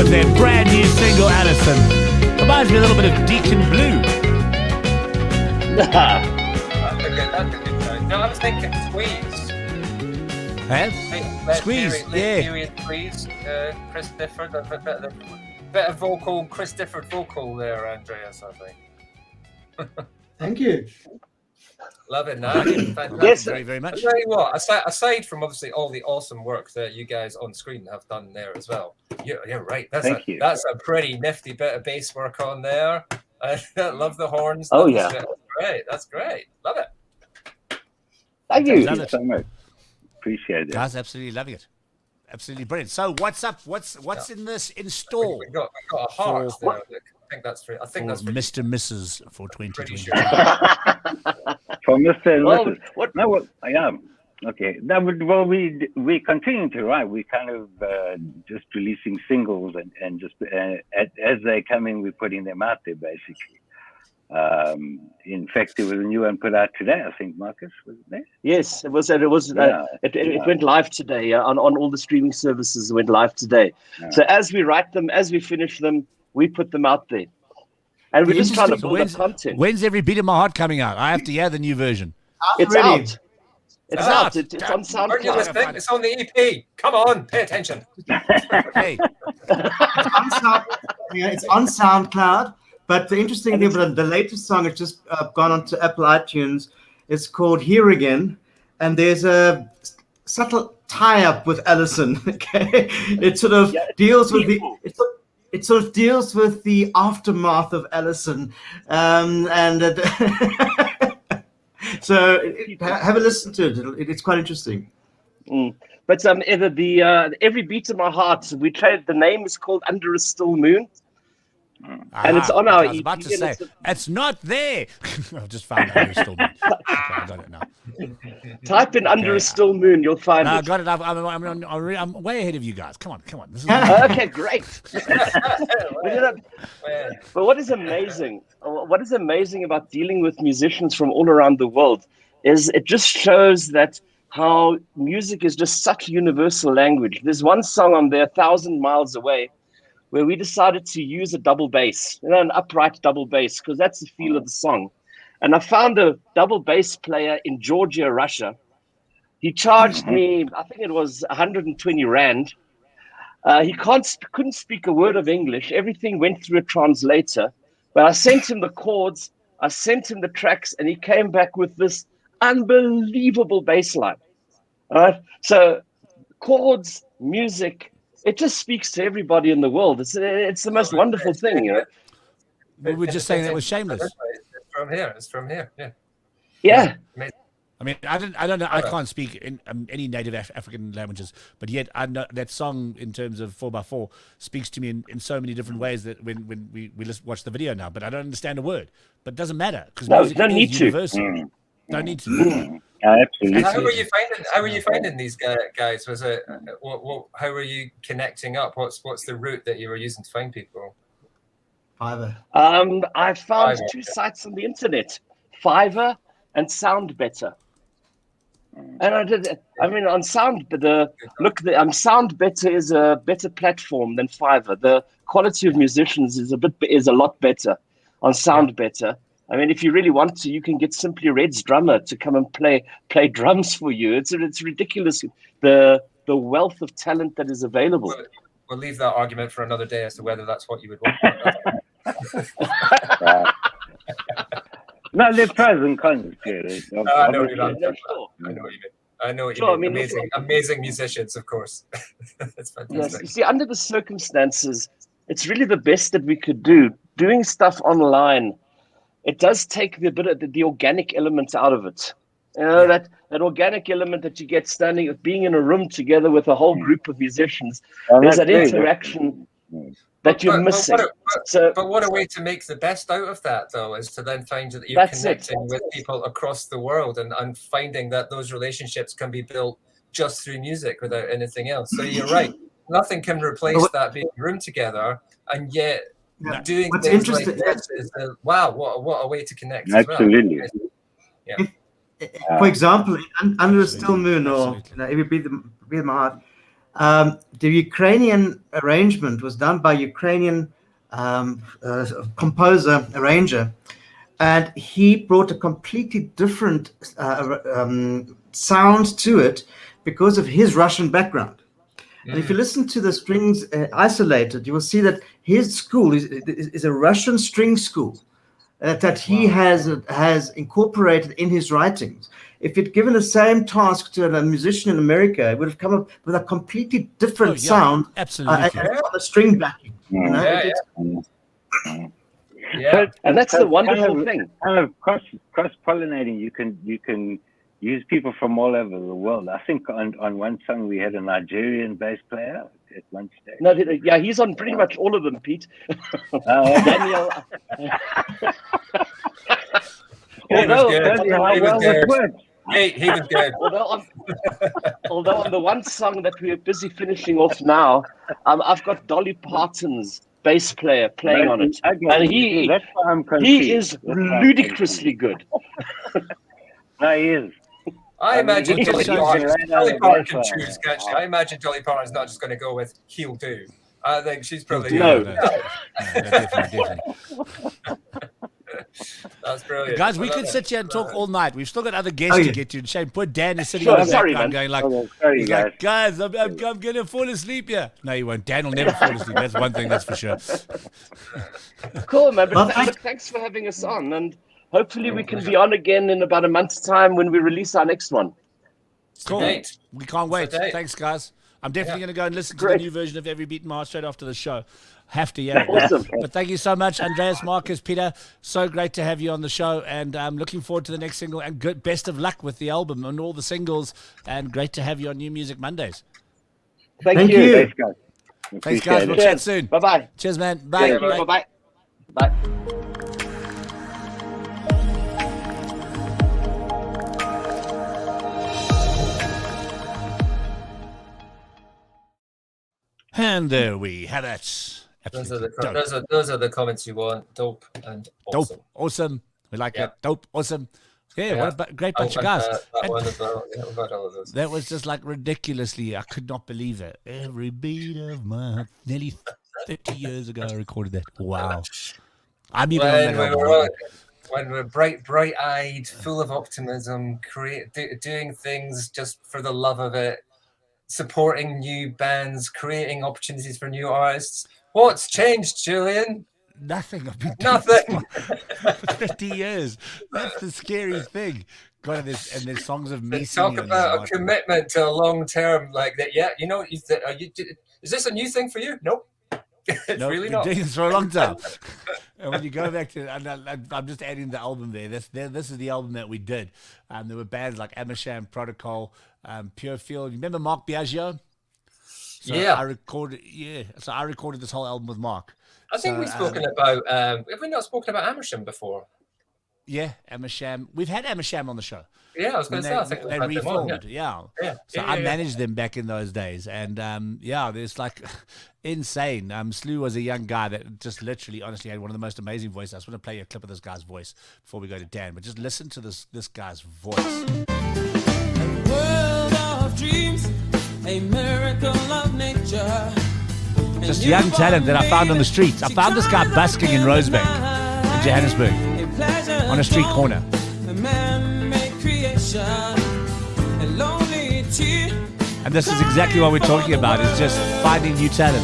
[SPEAKER 1] with their brand new single, Alison. Reminds me a little bit of Deacon Blue.
[SPEAKER 2] That's a good time. No, I was thinking Squeeze.
[SPEAKER 1] Huh? Squeeze, yeah.
[SPEAKER 2] Squeeze, Chris Difford, a bit of vocal, Chris Difford vocal there, Andreas, I think.
[SPEAKER 6] Thank you.
[SPEAKER 2] Love it, now.
[SPEAKER 7] Yes,
[SPEAKER 1] very, very much.
[SPEAKER 2] I'll tell you what, aside from obviously all the awesome work that you guys on screen have done there as well, you're right. That's a pretty nifty bit of bass work on there. I love the horns.
[SPEAKER 7] Oh, yeah.
[SPEAKER 2] That's great. Love it.
[SPEAKER 7] Thank you.
[SPEAKER 1] Love it.
[SPEAKER 5] So much. Appreciate it.
[SPEAKER 1] Guys, absolutely loving it. Absolutely brilliant. So what's up? What's in this in store?
[SPEAKER 2] We got a heart there. I think that's for
[SPEAKER 1] Mr. and Mrs. for 2020.
[SPEAKER 2] Sure.
[SPEAKER 5] For Mr. and
[SPEAKER 7] Well,
[SPEAKER 5] Mrs.
[SPEAKER 7] what-
[SPEAKER 5] No, okay. We continue to write. We kind of just releasing singles and just as they come in, we're putting them out there basically. In fact, there was a new one put out today. I think Marcus was there.
[SPEAKER 7] Yes, it was. It went live today on all the streaming services. It went live today.
[SPEAKER 5] Yeah.
[SPEAKER 7] So as we write them, as we finish them, we put them out there, and we're just trying to build up content.
[SPEAKER 1] When's Every Beat of My Heart coming out? I have to hear the new version.
[SPEAKER 7] It's
[SPEAKER 6] Ready.
[SPEAKER 7] out. It's out. It's on
[SPEAKER 2] Aren't you
[SPEAKER 7] SoundCloud.
[SPEAKER 2] listening? It's on the EP. Come on, pay attention.
[SPEAKER 1] Hey,
[SPEAKER 6] It's on SoundCloud. But the interesting thing about the latest song has just gone onto Apple iTunes. It's called Here Again, and there's a subtle tie-up with Alison. Okay, it sort of deals with it sort of deals with the aftermath of Alison, so have a listen to it. It's quite interesting.
[SPEAKER 7] But Every Beat of My Heart, the name is called Under a Still Moon. And it's on our
[SPEAKER 1] I was about to say, it's not there. I've just found out it's still me. I got it now.
[SPEAKER 7] Type in Under a Still Moon, you'll find
[SPEAKER 1] No, I
[SPEAKER 7] it.
[SPEAKER 1] got it. I'm way ahead of you guys. Come on. This is
[SPEAKER 7] Okay, great. But what is amazing about dealing with musicians from all around the world is it just shows that how music is just such a universal language. There's one song on there, 1,000 Miles Away, where we decided to use a double bass, an upright double bass, because that's the feel of the song. And I found a double bass player in Georgia, Russia. He charged me, I think it was 120 Rand. He couldn't speak a word of English. Everything went through a translator. But I sent him the chords, I sent him the tracks, and he came back with this unbelievable bass line. All right? So chords, music, it just speaks to everybody in the world. It's the most wonderful thing, you know.
[SPEAKER 1] We were just saying that was Shameless.
[SPEAKER 2] It's from here. Yeah.
[SPEAKER 7] Yeah.
[SPEAKER 1] I mean, I don't know. I can't speak in any native African languages, but yet I know that song in terms of 4x4 speaks to me in so many different ways that when we watch the video now, but I don't understand a word. But it doesn't matter because music is universal. Don't need to.
[SPEAKER 5] Absolutely.
[SPEAKER 2] How were you finding these guys? Was it how were you connecting up? What's the route that you were using to find people?
[SPEAKER 6] Fiverr.
[SPEAKER 7] I found
[SPEAKER 2] Fiverr,
[SPEAKER 7] two sites on the internet, Fiverr and Sound Better. And I did. I mean, on Sound Better, Sound Better is a better platform than Fiverr. The quality of musicians is a lot better on Sound Better. I mean, if you really want to, you can get Simply Red's drummer to come and play drums for you. It's ridiculous the wealth of talent that is available.
[SPEAKER 2] We'll leave that argument for another day as to whether that's what you would want.
[SPEAKER 5] No, they're pros and cons, clearly.
[SPEAKER 2] I know what you mean. Amazing musicians, of course. That's fantastic.
[SPEAKER 7] Yes, you see, under the circumstances, it's really the best that we could do. Doing stuff online, it does take the organic element out of it. You know, that organic element that you get being in a room together with a whole group of musicians. There's that interaction that you're missing.
[SPEAKER 2] But what a way to make the best out of that, though, is to then find that you're connecting with people across the world and finding that those relationships can be built just through music without anything else. So you're right. Nothing can replace that being in a room together, and yet doing things like this is wow, what a way to connect.
[SPEAKER 5] Absolutely.
[SPEAKER 2] As well.
[SPEAKER 6] For example, Under a Still Moon or Every Beat of My Heart, The Ukrainian arrangement was done by Ukrainian composer, arranger, and he brought a completely different sound to it because of his Russian background. And if you listen to the strings isolated, you will see that his school is a Russian string school that he has incorporated in his writings. If you'd given the same task to a musician in America, it would have come up with a completely different sound.
[SPEAKER 1] Absolutely.
[SPEAKER 6] On the string backing. You know?
[SPEAKER 7] And that's the wonderful thing.
[SPEAKER 5] Kind of cross-pollinating. You can use people from all over the world. I think on one song we had a Nigerian bass player at one stage.
[SPEAKER 7] No, yeah, he's on pretty much all of them, Pete. Daniel.
[SPEAKER 2] He was good.
[SPEAKER 7] Although on the one song that we're busy finishing off now, I've got Dolly Parton's bass player playing on it, and he is ludicrously good.
[SPEAKER 5] No, he is.
[SPEAKER 2] I imagine Dolly Parton can choose, can't she? I imagine Dolly Parton's not just going to go with "he'll do." I think she's probably
[SPEAKER 1] definitely.
[SPEAKER 2] That's brilliant.
[SPEAKER 1] Guys, we could sit here and talk all night. We've still got other guests to get to. Shame, poor Dan is sitting in the background going like, guys, I'm going to fall asleep here. No, you won't. Dan will never fall asleep. That's one thing, that's for sure.
[SPEAKER 7] Cool, man. But thanks for having us on. And hopefully we can be on again in about a month's time when we release our next one.
[SPEAKER 1] Cool. We can't wait. Thanks, guys. I'm definitely going to go and listen to the new version of Every Beat in March straight after the show. Have to, yeah.
[SPEAKER 7] Awesome.
[SPEAKER 1] But thank you so much, Andreas, Marcus, Peter. So great to have you on the show, and I'm looking forward to the next single. And good, best of luck with the album and all the singles. And great to have you on New Music Mondays.
[SPEAKER 7] Thank you.
[SPEAKER 5] Thanks, guys.
[SPEAKER 1] Thanks, guys. We'll chat soon.
[SPEAKER 7] Bye-bye.
[SPEAKER 1] Cheers, man. Bye.
[SPEAKER 7] Yeah, bye-bye. Bye.
[SPEAKER 1] And there we have it.
[SPEAKER 2] Those are the comments you want. Dope and awesome.
[SPEAKER 1] Dope, awesome. We like that. Dope, awesome. Yeah, what a great bunch of guys.
[SPEAKER 2] That one as well. Yeah, we've got all of those.
[SPEAKER 1] That was just like ridiculously. I could not believe it. Every beat of my heart. Nearly 30 years ago, I recorded that. Wow. I'm even
[SPEAKER 2] when we're bright-eyed, full of optimism, doing things just for the love of it, supporting new bands, creating opportunities for new artists. What's changed, Julian?
[SPEAKER 1] Nothing. I've been
[SPEAKER 2] Nothing.
[SPEAKER 1] For 50 years. That's the scary thing. God, and there's songs of me
[SPEAKER 2] talk about a commitment to a long term like that. Yeah, you know, is this a new thing for you? Nope. It's really not.
[SPEAKER 1] Been doing this for a long time. And when you go back to, I'm just adding the album there. This is the album that we did. There were bands like Amersham, Protocol, Pure Field. You remember Mark Biagio? So
[SPEAKER 2] yeah.
[SPEAKER 1] I recorded this whole album with Mark.
[SPEAKER 2] I think we've spoken about. Have we not spoken about Amersham before?
[SPEAKER 1] Yeah, Amersham. We've had Amersham on the show.
[SPEAKER 2] Yeah, I was going to say. I think
[SPEAKER 1] they reformed. So I managed
[SPEAKER 2] them
[SPEAKER 1] them back in those days, and there's like insane. Slew was a young guy that just literally, honestly, had one of the most amazing voices. I just want to play you a clip of this guy's voice before we go to Dan, but just listen to this guy's voice.
[SPEAKER 8] A world of dreams, a miracle of nature.
[SPEAKER 1] Just young talent that I found on the streets. I found this guy busking in Rosebank, in Johannesburg, on a street corner. And this is exactly what we're talking about, is just finding new talent.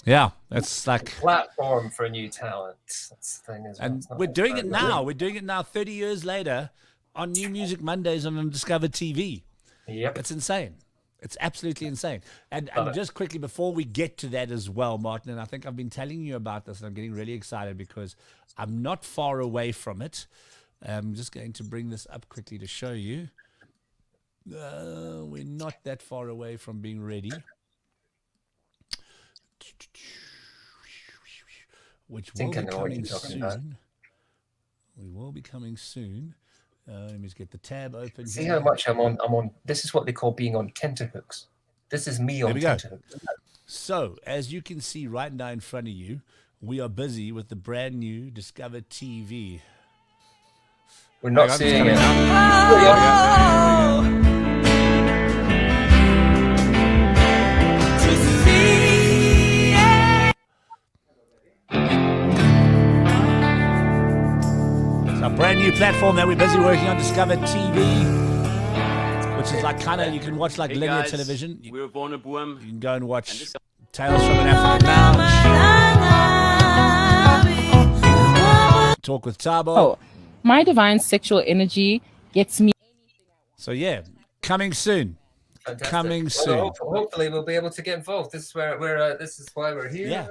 [SPEAKER 1] Yeah, it's like
[SPEAKER 2] platform for new talent. That's the thing,
[SPEAKER 1] and we're doing it now. We're doing it now 30 years later on New Music Mondays on DiscovrTV.
[SPEAKER 2] Yep.
[SPEAKER 1] It's insane. It's absolutely insane. And just quickly, before we get to that as well, Martin, and I think I've been telling you about this, and I'm getting really excited because I'm not far away from it. I'm just going to bring this up quickly to show you. We're not that far away from being ready. Which will be coming soon. We will be coming soon. Let me just get the tab open.
[SPEAKER 2] See how much I'm on. This is what they call being on tenterhooks. This is me on tenterhooks.
[SPEAKER 1] So, as you can see right now in front of you, we are busy with the brand new DiscovrTV.
[SPEAKER 2] We're not seeing it.
[SPEAKER 1] platform that we're busy working on, DiscovrTV, which is like kind of, you can watch like
[SPEAKER 9] Hey
[SPEAKER 1] linear
[SPEAKER 9] guys,
[SPEAKER 1] television.
[SPEAKER 9] we're Warner Boom.
[SPEAKER 1] You can go and watch Tales from an African Lounge. Talk with Tabo.
[SPEAKER 10] Oh, my divine sexual energy gets me.
[SPEAKER 1] So yeah, coming soon.
[SPEAKER 2] Fantastic.
[SPEAKER 1] Coming soon.
[SPEAKER 2] Well, hopefully we'll be able to get involved. This is where we're. This is why we're here.
[SPEAKER 1] Yeah.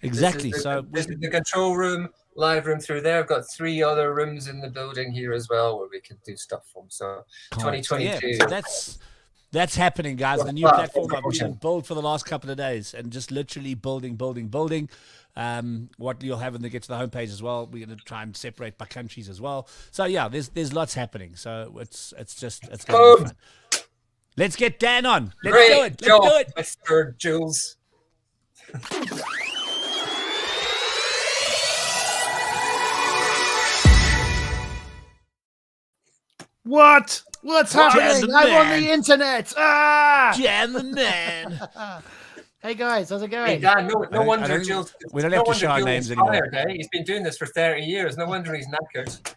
[SPEAKER 1] Exactly.
[SPEAKER 2] This
[SPEAKER 1] So
[SPEAKER 2] is the control room, live room through there. I've got 3 other rooms in the building here as well where we can do stuff from. So 2022.
[SPEAKER 1] So that's happening, guys. The new platform I've been built for the last couple of days, and just literally building. What you'll have when they get to the homepage as well. We're going to try and separate by countries as well. So yeah, there's lots happening. So it's going to be fun. Let's get Dan on. Let's do it. Let's do it,
[SPEAKER 2] Mr. Jules.
[SPEAKER 11] What's happening? I'm on the internet.
[SPEAKER 1] Jan the man.
[SPEAKER 11] Hey guys, how's it going?
[SPEAKER 2] Hey Dan, no wonder Jules.
[SPEAKER 1] We don't have to show our names anymore.
[SPEAKER 2] Tired, eh? He's been doing this for 30 years. No wonder he's knackered.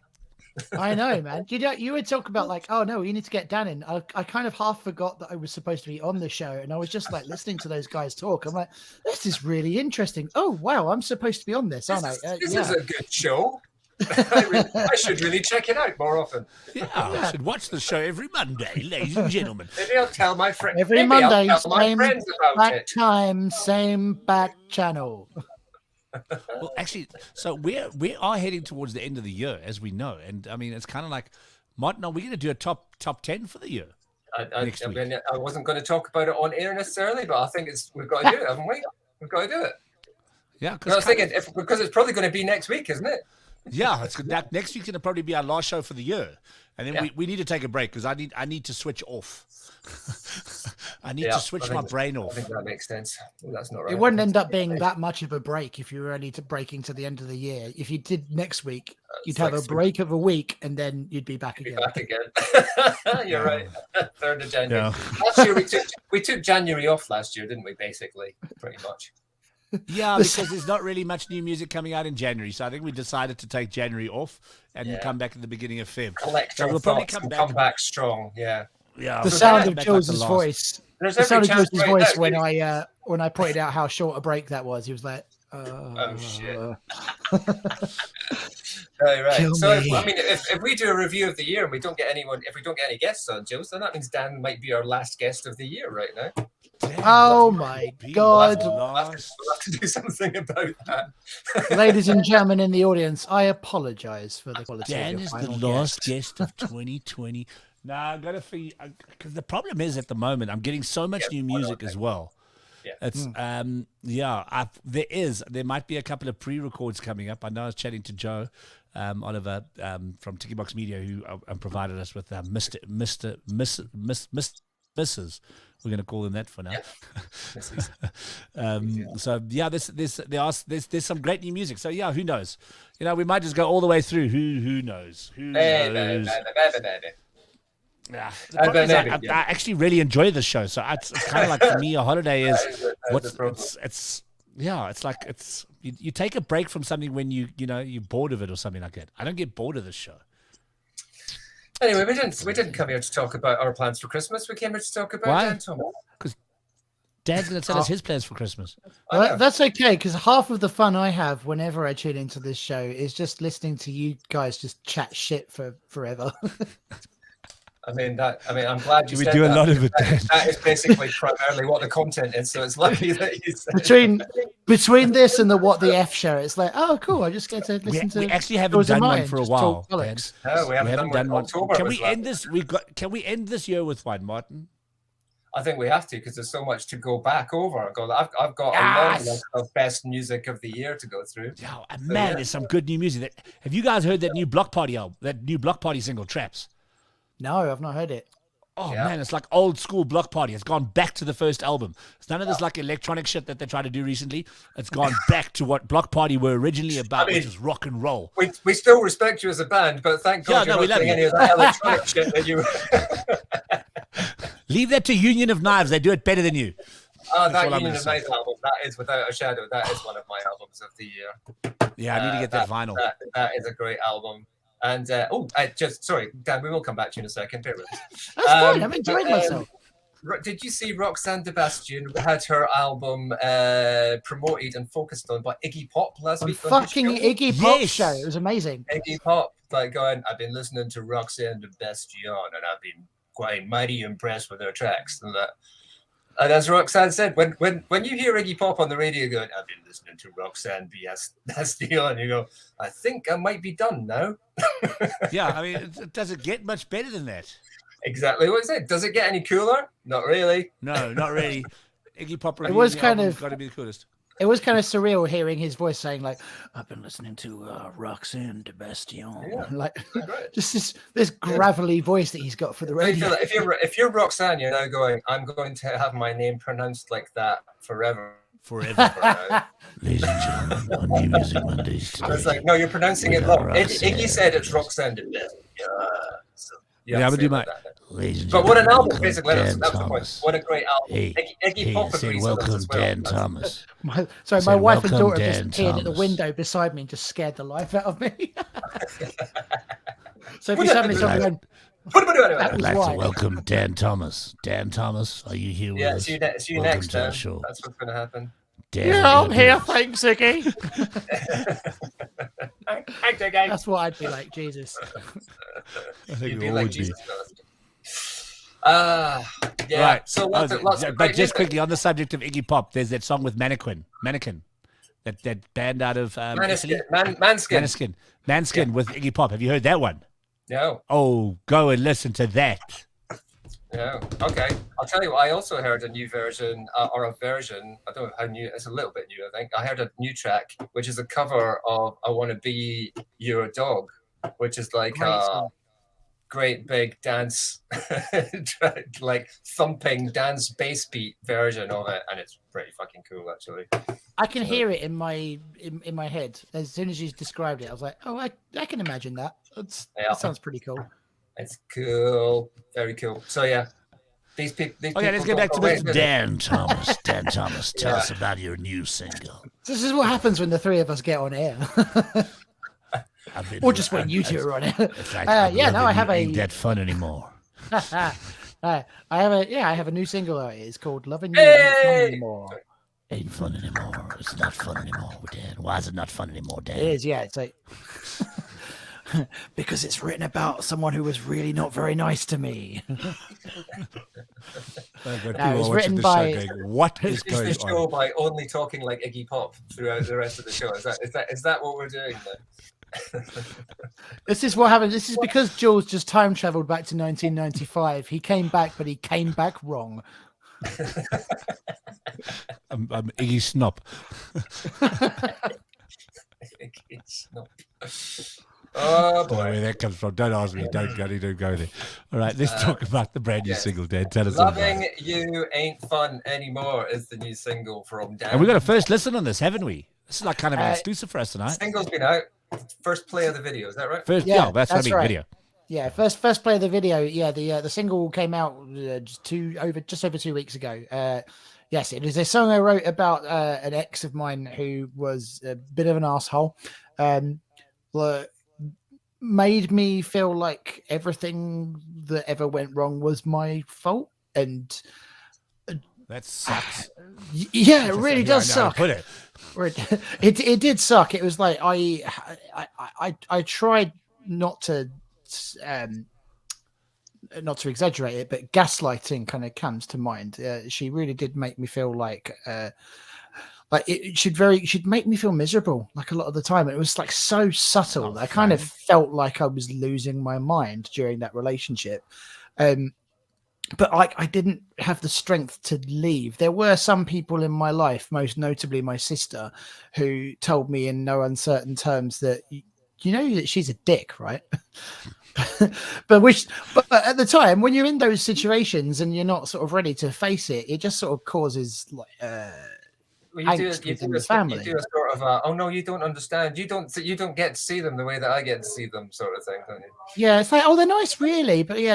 [SPEAKER 11] I know, man. You would talk about like, oh no, you need to get Dan in. I kind of half forgot that I was supposed to be on the show, and I was just like listening to those guys talk. I'm like, this is really interesting. Oh wow, I'm supposed to be on this, aren't I?
[SPEAKER 2] This is a good show. I should really check it out more often.
[SPEAKER 1] Yeah, I should watch the show every Monday, ladies and gentlemen.
[SPEAKER 2] Maybe I'll tell my friends.
[SPEAKER 11] Every Monday, same
[SPEAKER 2] friends about
[SPEAKER 11] back
[SPEAKER 2] it.
[SPEAKER 11] time, same back channel.
[SPEAKER 1] Well, actually, so we are heading towards the end of the year, as we know, and I mean, it's kind of like, Martin, are we going to do a top 10 for the year?
[SPEAKER 2] I wasn't going to talk about it on air necessarily, but I think we've got to do it, haven't we? We've got to do it.
[SPEAKER 1] Yeah,
[SPEAKER 2] I was thinking because it's probably going to be next week, isn't it?
[SPEAKER 1] Yeah, next week's going to probably be our last show for the year, and then we need to take a break because I need to switch off. I need to switch my brain off.
[SPEAKER 2] I think that makes sense. That's not right.
[SPEAKER 11] It wouldn't end up being that much of a break if you were only breaking to the end of the year. If you did next week, you'd have a break of a week, and then you'd be back again.
[SPEAKER 2] You're right. 3rd of January. Yeah. Last year we took January off last year, didn't we? Basically, pretty much.
[SPEAKER 1] Yeah, because there's not really much new music coming out in January, so I think we decided to take January off and come back at the beginning of Feb.
[SPEAKER 2] So we'll probably come back strong. Yeah.
[SPEAKER 11] Yeah. The sound of Jules' voice. The sound of Jules' voice when I pointed out how short a break that was. He was like,
[SPEAKER 2] "Oh shit." Right. So I mean, if we do a review of the year and we don't get any guests on, Jules, then that means Dan might be our last guest of the year right now.
[SPEAKER 11] Oh my God.
[SPEAKER 2] We'll have to do something about that.
[SPEAKER 11] Ladies and gentlemen in the audience, I apologize for the quality
[SPEAKER 1] Dan
[SPEAKER 11] of your
[SPEAKER 1] is
[SPEAKER 11] final
[SPEAKER 1] the last guest of 2020. No, I got to feel, because the problem is at the moment, I'm getting so much new music as well. Yeah. It's, there might be a couple of pre-records coming up. I know I was chatting to Joe Oliver from Ticketbox Media, who provided us with Mrs. We're going to call them that for now. Yeah. So yeah, there's some great new music. So yeah, who knows? You know, we might just go all the way through. Who knows? Who knows? Yeah, the problem is I actually really enjoy this show. So it's kind of like, for me, a holiday is you take a break from something when you're bored of it or something like that. I don't get bored of this show.
[SPEAKER 2] Anyway, we didn't come here to talk about our plans for Christmas. We came here to talk about Dan Thomas.
[SPEAKER 1] Because Dad's going to tell us his plans for Christmas.
[SPEAKER 11] Well, that's okay, because half of the fun I have whenever I tune into this show is just listening to you guys just chat shit for forever.
[SPEAKER 2] I'm glad you said that.
[SPEAKER 1] We do a lot of it.
[SPEAKER 2] That is basically primarily what the content is. So it's lucky that you said
[SPEAKER 11] between this and the What the F show, it's like, oh, cool. I just get to listen to.
[SPEAKER 1] We actually haven't done one for a while.
[SPEAKER 2] No, we haven't done one.
[SPEAKER 1] Can we end this? Can we end this year with one, Martin?
[SPEAKER 2] I think we have to, because there's so much to go back over. I've got a long list of best music of the year to go through.
[SPEAKER 1] Yeah, man, there's some good new music. Have you guys heard that new Block Party album? That new Block Party single, Traps?
[SPEAKER 11] No, I've not heard it.
[SPEAKER 1] Oh man, it's like old school Block Party. It's gone back to the first album. It's none of this like electronic shit that they tried to do recently. It's gone back to what Block Party were originally about, which is rock and roll.
[SPEAKER 2] We still respect you as a band, but thank God you're not doing any of that electronic shit that you.
[SPEAKER 1] Leave that to Union of Knives. They do it better than you.
[SPEAKER 2] Oh, that Union of Knives album, that is without a shadow. That is one of my albums of the year.
[SPEAKER 1] Yeah, I need to get that vinyl.
[SPEAKER 2] That is a great album. And sorry, Dan, we will come back to you in a second. Bear with us.
[SPEAKER 11] That's fine. I'm enjoying myself.
[SPEAKER 2] Did you see Roxanne Sebastian had her album promoted and focused on by Iggy Pop last week?
[SPEAKER 11] Fucking Iggy Pop show. It was amazing.
[SPEAKER 2] Iggy Pop, like going, I've been listening to Roxanne Sebastian and I've been quite mighty impressed with her tracks and that. And as Roxanne said, when you hear Iggy Pop on the radio going, I've been listening to Roxanne Sebastian, you go, I think I might be done now.
[SPEAKER 1] Yeah, I mean, it doesn't get much better than that.
[SPEAKER 2] Exactly what I said. Does it get any cooler? Not really.
[SPEAKER 1] No, not really. Iggy Pop.
[SPEAKER 11] It was kind of
[SPEAKER 1] got to be the coolest.
[SPEAKER 11] It was kind of surreal hearing his voice saying like, "I've been listening to Roxanne Sebastian," like just this gravelly voice that he's got for the radio.
[SPEAKER 2] If you're Roxanne, you're now going, I'm going to have my name pronounced like that forever.
[SPEAKER 1] Ladies and gentlemen, on New Music Mondays today.
[SPEAKER 2] It's like, no, you're pronouncing it wrong. Iggy said it's Roxanne Sebastian.
[SPEAKER 1] Yeah, I'm gonna do my.
[SPEAKER 2] But what an album, basically. That's the point. What a great album. Iggy Pop agrees on this as well.
[SPEAKER 1] Dan Thomas.
[SPEAKER 11] My wife and daughter just appeared at the window beside me and just scared the life out of me. So if you suddenly someone
[SPEAKER 1] I'd like to welcome Dan Thomas. Dan Thomas, are you here with us?
[SPEAKER 2] Yeah, it's you next, Dan. That's what's going to happen.
[SPEAKER 11] Dan, I'm here, thanks, Iggy. That's what I'd be like, Jesus.
[SPEAKER 1] I think you'd be like Jesus.
[SPEAKER 2] Yeah.
[SPEAKER 1] Right.
[SPEAKER 2] So
[SPEAKER 1] but just quickly on the subject of Iggy Pop, there's that song with Mannequin, that band out of
[SPEAKER 2] Manskin
[SPEAKER 1] with Iggy Pop. Have you heard that one?
[SPEAKER 2] No.
[SPEAKER 1] Oh, go and listen to that.
[SPEAKER 2] Yeah. Okay. I'll tell you what. I also heard a new version, or a version. I don't know how new. It's a little bit new, I think. I heard a new track, which is a cover of "I Want to Be Your Dog," which is like great big dance, like thumping dance bass beat version of it, and it's pretty fucking cool, actually.
[SPEAKER 11] I can hear it in my head as soon as you described it. I was like, oh, I can imagine that. That sounds pretty cool.
[SPEAKER 2] It's cool, very cool. So yeah, these people.
[SPEAKER 1] Let's get back to this. Dan Thomas. Dan Thomas, tell us about your new single.
[SPEAKER 11] This is what happens when the three of us get on air. Or just when you two are on it. I have
[SPEAKER 1] Ain't that fun anymore.
[SPEAKER 11] I have a new single out. It's called "Loving You Ain't Fun Anymore."
[SPEAKER 1] Ain't fun anymore. It's not fun anymore, Dan. Why is it not fun anymore, Dan?
[SPEAKER 11] It is, yeah. It's like because it's written about someone who was really not very nice to me.
[SPEAKER 2] It was written by. What is going on? The show by only talking like Iggy Pop throughout the rest of the show. Is that what we're doing then?
[SPEAKER 11] This is what happened. This is because Jules just time traveled back to 1995. He came back, but he came back wrong.
[SPEAKER 1] I'm Iggy Snop.
[SPEAKER 2] Iggy Snop. Oh boy,
[SPEAKER 1] where that comes from? Don't ask me. Don't go there. All right, let's talk about the brand new single, Dan. Tell us
[SPEAKER 2] "Loving You Ain't Fun Anymore" is the new single from Dan.
[SPEAKER 1] And we got a first listen on this, haven't we? This is like kind of an exclusive for us tonight.
[SPEAKER 2] Single's been out. First play of the video, is that right?
[SPEAKER 1] That's what I mean, right. Video.
[SPEAKER 11] Yeah, first play of the video. Yeah, the single came out just over 2 weeks ago. Yes, it is a song I wrote about an ex of mine who was a bit of an asshole. Made me feel like everything that ever went wrong was my fault, and
[SPEAKER 1] that sucks.
[SPEAKER 11] Yeah, it really does suck.
[SPEAKER 1] Put it.
[SPEAKER 11] It did suck. It was like I tried not to exaggerate it, but gaslighting kind of comes to mind. She really did make me feel like she'd make me feel miserable like a lot of the time. And it was like so subtle. I kind of felt like I was losing my mind during that relationship. But I didn't have the strength to leave. There were some people in my life, most notably my sister, who told me in no uncertain terms that you know that she's a dick, right? but at the time, when you're in those situations and you're not sort of ready to face it, it just sort of causes angst within the family.
[SPEAKER 2] You do a sort of oh no, you don't understand. You don't get to see them the way that I get to see them, sort of thing, don't you?
[SPEAKER 11] Yeah, it's like, oh, they're nice, really, but yeah,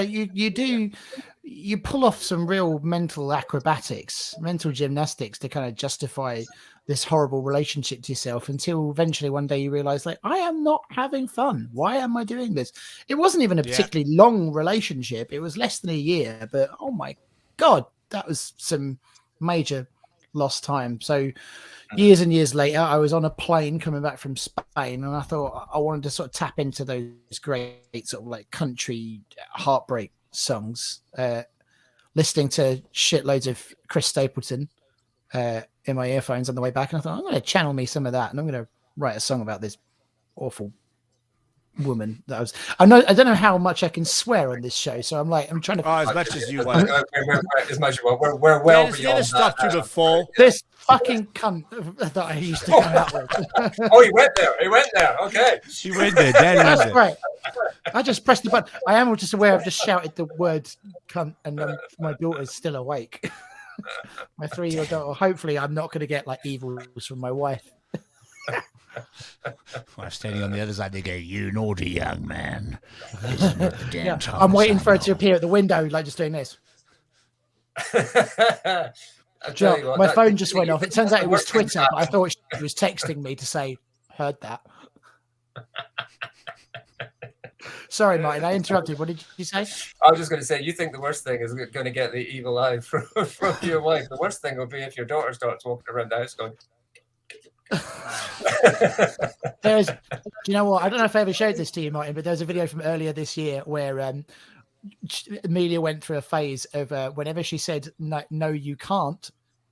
[SPEAKER 11] you pull off some real mental acrobatics, mental gymnastics to kind of justify this horrible relationship to yourself until eventually one day you realize, like, I am not having fun. Why am I doing this? It wasn't even a particularly long relationship. It was less than a year, but oh my God, that was some major lost time. So years and years later, I was on a plane coming back from Spain, and I thought I wanted to sort of tap into those great sort of like country heartbreak songs, listening to shitloads of Chris Stapleton in my earphones on the way back. And I thought, I'm going to channel me some of that, and I'm going to write a song about this awful woman that I don't know how much I can swear on this show, so I'm trying to
[SPEAKER 1] as much as you want.
[SPEAKER 2] As much as we're well beyond that.
[SPEAKER 1] Stopped you before.
[SPEAKER 11] This fucking cunt that I used to come out with.
[SPEAKER 2] Oh, he went there. Okay,
[SPEAKER 1] he went there. That's
[SPEAKER 11] right. I just pressed the button. I am just aware I've just shouted the word cunt, and my daughter's still awake. My 3-year-old daughter. Hopefully, I'm not going to get like evils from my wife.
[SPEAKER 1] I'm standing on the other side. They go, "You naughty young man."
[SPEAKER 11] Yeah, I'm waiting for her to appear at the window, like just doing this. My phone just went off. It turns out it was Twitter, but I thought she was texting me to say, "Heard that." Sorry, Martin, I interrupted. What did you say?
[SPEAKER 2] I was just going to say, you think the worst thing is going to get the evil eye from your wife. The worst thing will be if your daughter starts walking around the house going.
[SPEAKER 11] Do you know what? I don't know if I ever showed this to you, Martin, but there's a video from earlier this year where Amelia went through a phase of whenever she said no, you can't,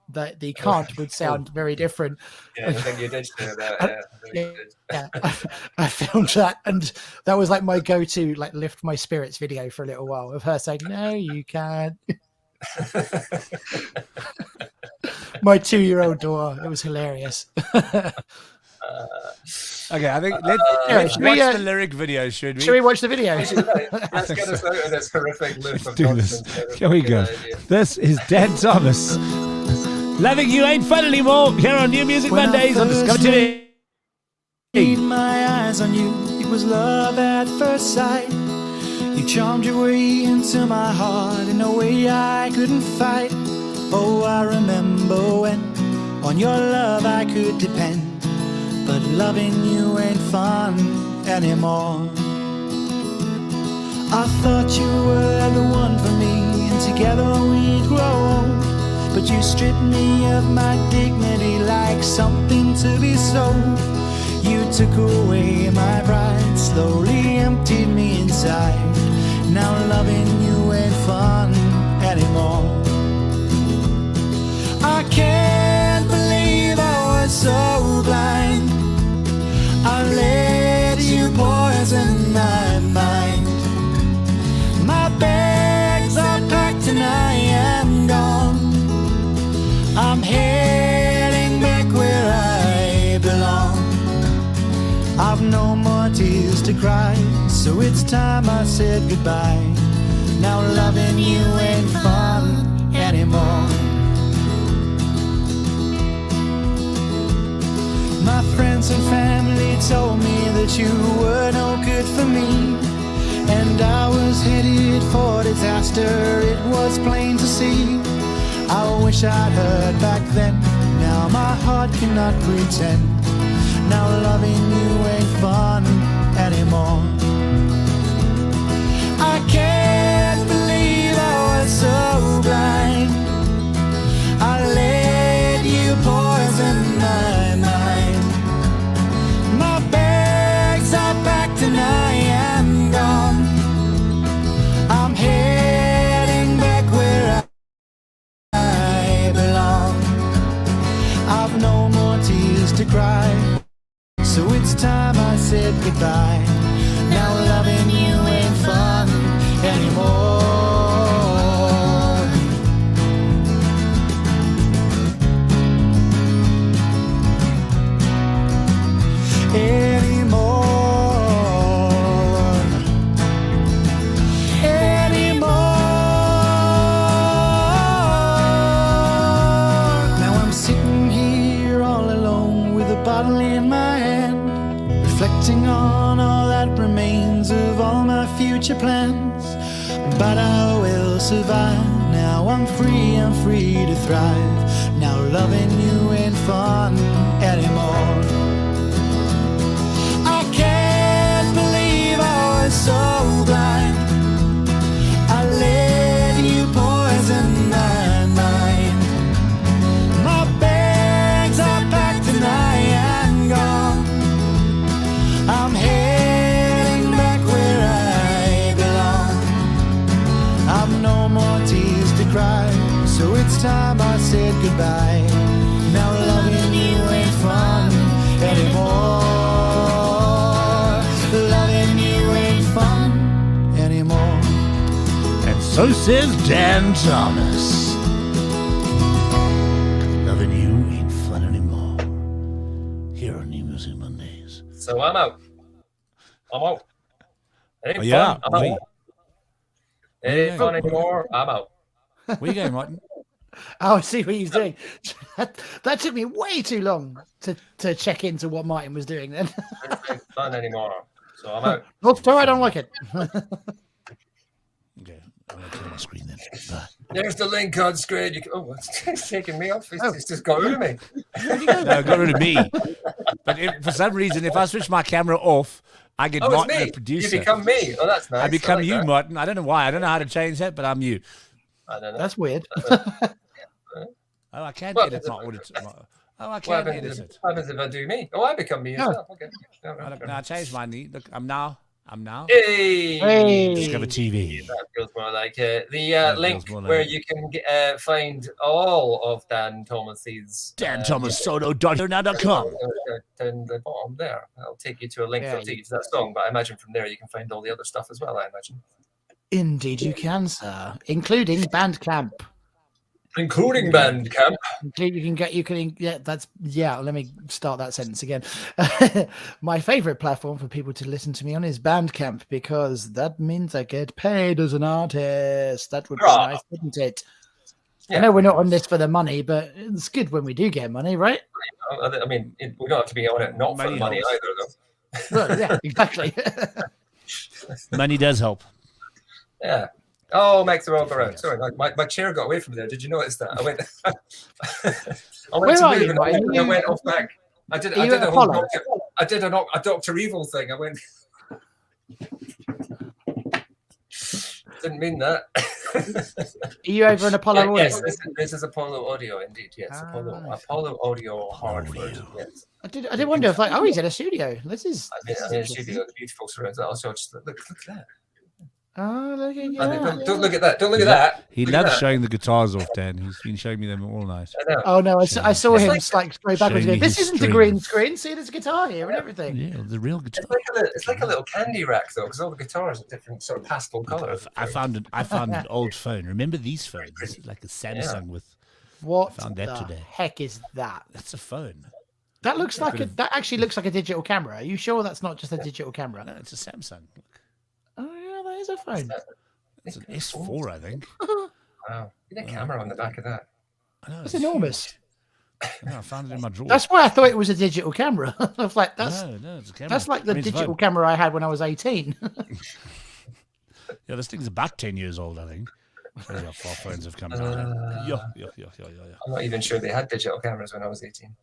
[SPEAKER 11] that the can't would sound very different.
[SPEAKER 2] Yeah, I think you did say that.
[SPEAKER 11] Yeah. I filmed that, and that was like my go-to, like lift my spirits video for a little while of her saying, "No, you can't." My 2-year-old daughter. It was hilarious.
[SPEAKER 1] Okay, I think let's watch the lyric video, should we?
[SPEAKER 11] Should we watch the video?
[SPEAKER 2] Let's get us out of this horrific loop of
[SPEAKER 1] do this. Here we go. This is Dan Thomas. Loving You Ain't Fun Anymore, here on New Music Mondays on DiscovrTV.
[SPEAKER 8] Laid my eyes on you, it was love at first sight. You charmed your way into my heart in a way I couldn't fight. Oh, I remember when on your love I could depend, but loving you ain't fun anymore. I thought you were the one for me, and together we'd grow old, but you stripped me of my dignity like something to be sold. You took away my pride, slowly emptied me inside. Now loving you ain't fun anymore. I can't believe I was so blind. I let you poison my mind. My bags are packed and I am gone. I'm heading back where I belong. I've no more tears to cry, so it's time I said goodbye. Now loving you ain't fun anymore. My friends and family told me that you were no good for me, and I was headed for disaster, it was plain to see. I wish I'd heard back then, now my heart cannot pretend. Now loving you ain't fun anymore. I can't believe I was so blind. I let you poison my mind. My bags are packed and I am gone. I'm heading back where I belong. I've no more tears to cry, so it's time I said goodbye. Now loving you ain't fun anymore. Now I'm sitting here pressing on all that remains of all my future plans. But I will survive. Now I'm free to thrive. Now loving you ain't fun anymore. I can't believe I was so blind. I let you poison my mind. My bags are packed and I am gone. I'm heading back where I belong. I've no more tears to cry, so it's time I said goodbye. Now loving you ain't fun anymore. Loving you ain't fun anymore.
[SPEAKER 1] And so says Dan Thomas. Loving you ain't fun anymore. Here on New Music Mondays.
[SPEAKER 2] So I'm out. It ain't
[SPEAKER 1] yeah,
[SPEAKER 2] fun. I'm out. It ain't fun anymore. I'm out.
[SPEAKER 1] Where you going, Martin?
[SPEAKER 11] Oh, I see what he's doing. That took me way too long to check into what Martin was doing then.
[SPEAKER 2] It ain't fun anymore. So I'm out.
[SPEAKER 11] Not sorry, I don't like it.
[SPEAKER 1] Okay, I'm going to turn my screen then.
[SPEAKER 2] There's the link on screen. It's taking me off. It's just got rid of me.
[SPEAKER 1] No, it got rid of me. But for some reason, if I switch my camera off, I get Martin, the producer.
[SPEAKER 2] You become me. Oh, that's nice.
[SPEAKER 1] I become
[SPEAKER 2] like
[SPEAKER 1] you,
[SPEAKER 2] that.
[SPEAKER 1] Martin. I don't know why. I don't know how to change that, but I'm you.
[SPEAKER 2] I don't know.
[SPEAKER 11] That's weird.
[SPEAKER 1] Oh, I can
[SPEAKER 2] Well,
[SPEAKER 1] edit my audio. Oh, I
[SPEAKER 2] What
[SPEAKER 1] can
[SPEAKER 2] happens,
[SPEAKER 1] edit
[SPEAKER 2] if,
[SPEAKER 1] it.
[SPEAKER 2] what happens if I do me? Oh, I become me as well. Okay.
[SPEAKER 1] No, I changed my knee. Look, I'm now.
[SPEAKER 2] Hey!
[SPEAKER 1] DiscovrTV.
[SPEAKER 2] That feels more like it. The link where you can find all of Dan Thomas's
[SPEAKER 1] DanThomasSolo.com.
[SPEAKER 2] Down the bottom there. I'll take you to a link that'll take you to that song, but I imagine from there you can find all the other stuff as well, I imagine.
[SPEAKER 11] Indeed you can, sir. Including Bandcamp.
[SPEAKER 2] Including Bandcamp.
[SPEAKER 11] Let me start that sentence again. My favorite platform for people to listen to me on is Bandcamp, because that means I get paid as an artist. That would be nice, wouldn't it?
[SPEAKER 2] Yeah.
[SPEAKER 11] I know we're not on this for the money, but it's good when we do get money, right?
[SPEAKER 2] I mean, we don't have to be on it not for the money either, though.
[SPEAKER 11] Well, yeah, exactly.
[SPEAKER 1] Money does help.
[SPEAKER 2] Yeah. Oh, make the road go round. Sorry, my chair got away from there. Did you notice that? I went. I went to move and I went off back. I did a Dr. Evil thing. I went. Didn't mean that.
[SPEAKER 11] Are you over in Apollo Audio?
[SPEAKER 2] Yes, this is Apollo Audio, indeed. Yes, Apollo Audio Hartford. Yes.
[SPEAKER 11] I did wonder if he's in a studio. This is.
[SPEAKER 2] I'm in a studio. The beautiful surrounds. Also, just look at that.
[SPEAKER 11] Oh, look at that.
[SPEAKER 2] Don't look at that. Don't look at that.
[SPEAKER 1] He loves showing the guitars off, Dan. He's been showing me them all night.
[SPEAKER 2] I know.
[SPEAKER 11] Oh no, I saw him like straight backwards.
[SPEAKER 1] Showing me
[SPEAKER 11] This
[SPEAKER 1] his
[SPEAKER 11] isn't a green screen. See, there's a guitar here and everything.
[SPEAKER 1] Yeah, the real guitar.
[SPEAKER 2] It's like a little candy rack though, because all the guitars are different sort of pastel colors.
[SPEAKER 1] I found an old phone. Remember these phones? This is like a Samsung with.
[SPEAKER 11] What
[SPEAKER 1] I found that
[SPEAKER 11] the
[SPEAKER 1] today.
[SPEAKER 11] heck is that?
[SPEAKER 1] That's a phone.
[SPEAKER 11] That looks like that actually looks like a digital camera. Are you sure that's not just a digital camera?
[SPEAKER 1] No, it's a Samsung. Look.
[SPEAKER 11] Oh yeah, that is a phone.
[SPEAKER 1] It's an S4, I think.
[SPEAKER 2] Wow, look at the camera on the back of that.
[SPEAKER 1] I know,
[SPEAKER 11] It's enormous.
[SPEAKER 1] No, I found it in my drawer.
[SPEAKER 11] That's why I thought it was a digital camera. I was like,
[SPEAKER 1] No, it's a camera.
[SPEAKER 11] that's like the
[SPEAKER 1] I mean, it's a
[SPEAKER 11] digital
[SPEAKER 1] phone.
[SPEAKER 11] camera I had when I was 18.
[SPEAKER 1] Yeah, this thing's about 10 years old, I think. Shows how far phones have come. Yeah.
[SPEAKER 2] I'm not even sure they had digital cameras when I was 18.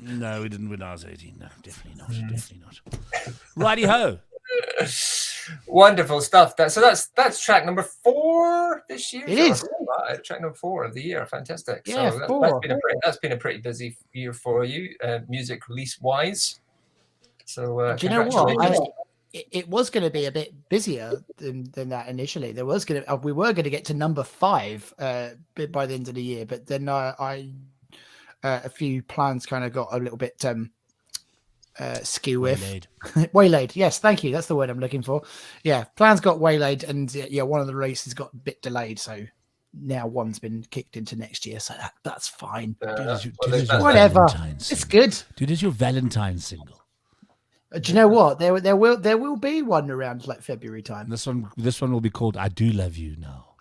[SPEAKER 1] No, we didn't when I was 18. No, definitely not. Definitely not. Righty ho.
[SPEAKER 2] Wonderful stuff. That's track number 4 this year.
[SPEAKER 11] It is.
[SPEAKER 2] Track number 4 of the year. Fantastic.
[SPEAKER 11] Yeah,
[SPEAKER 2] so that's been a pretty busy year for you, music release wise. So
[SPEAKER 11] do you know what? It was going to be a bit busier than that initially. We were going to get to number 5 by the end of the year, but then a few plans kind of got a little bit skew with. Waylaid. Yes, thank you. That's the word I'm looking for. Yeah, plans got waylaid, and one of the races got a bit delayed. So now one's been kicked into next year. So that's fine. Whatever. It's good.
[SPEAKER 1] Dude, is your Valentine's single?
[SPEAKER 11] Do you know what? There will be one around like February time.
[SPEAKER 1] This one will be called "I Do Love You Now."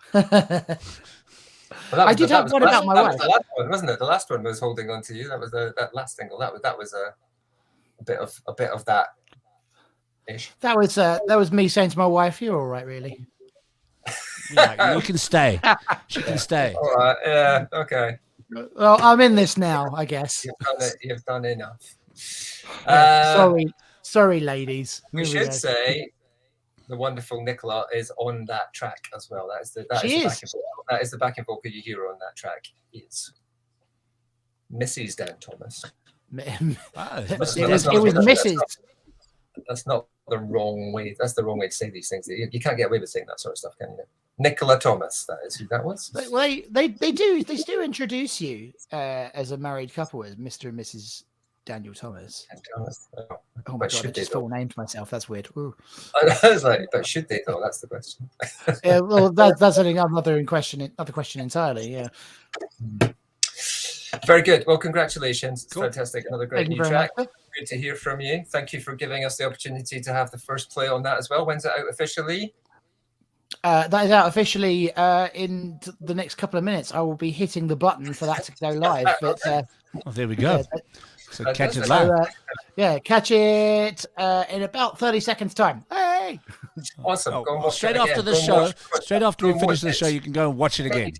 [SPEAKER 11] I did have one about my wife.
[SPEAKER 2] Was the last one, wasn't it? The last one was Holding On to You. That was that last single. That was a bit of that ish.
[SPEAKER 11] That was me saying to my wife, "You're all right, really."
[SPEAKER 1] Yeah, you can stay. She can stay.
[SPEAKER 2] All right. Yeah. Okay.
[SPEAKER 11] Well, I'm in this now, I guess.
[SPEAKER 2] You've done enough.
[SPEAKER 11] Sorry, ladies.
[SPEAKER 2] We
[SPEAKER 11] Here
[SPEAKER 2] should
[SPEAKER 11] go.
[SPEAKER 2] say the wonderful Nicola is on that track as well. That is the backing vocal you hear on that track. It's Mrs. Dan Thomas.
[SPEAKER 11] It was Mrs.
[SPEAKER 2] That's not the wrong way. That's the wrong way to say these things. You can't get away with saying that sort of stuff, can you? Nicola Thomas. That is who that was.
[SPEAKER 11] They do introduce you as a married couple as Mr. and Mrs. Daniel Thomas. Oh my god! I just full named myself. That's weird. Ooh.
[SPEAKER 2] I was like, but should they though? That's the question.
[SPEAKER 11] Yeah, well, that's another question entirely. Yeah.
[SPEAKER 2] Very good. Well, congratulations. It's
[SPEAKER 1] Cool.
[SPEAKER 2] fantastic. Another great new track. Good to hear from you. Thank you for giving us the opportunity to have the first play on that as well. When's it out officially?
[SPEAKER 11] That is out officially in the next couple of minutes. I will be hitting the button for that to go live. But
[SPEAKER 1] there we go. So catch it
[SPEAKER 11] live.
[SPEAKER 1] live.
[SPEAKER 11] Catch it in about 30 seconds time. Hey!
[SPEAKER 2] Awesome.
[SPEAKER 1] Straight after the show, straight after we finish the show, you can go and watch it again.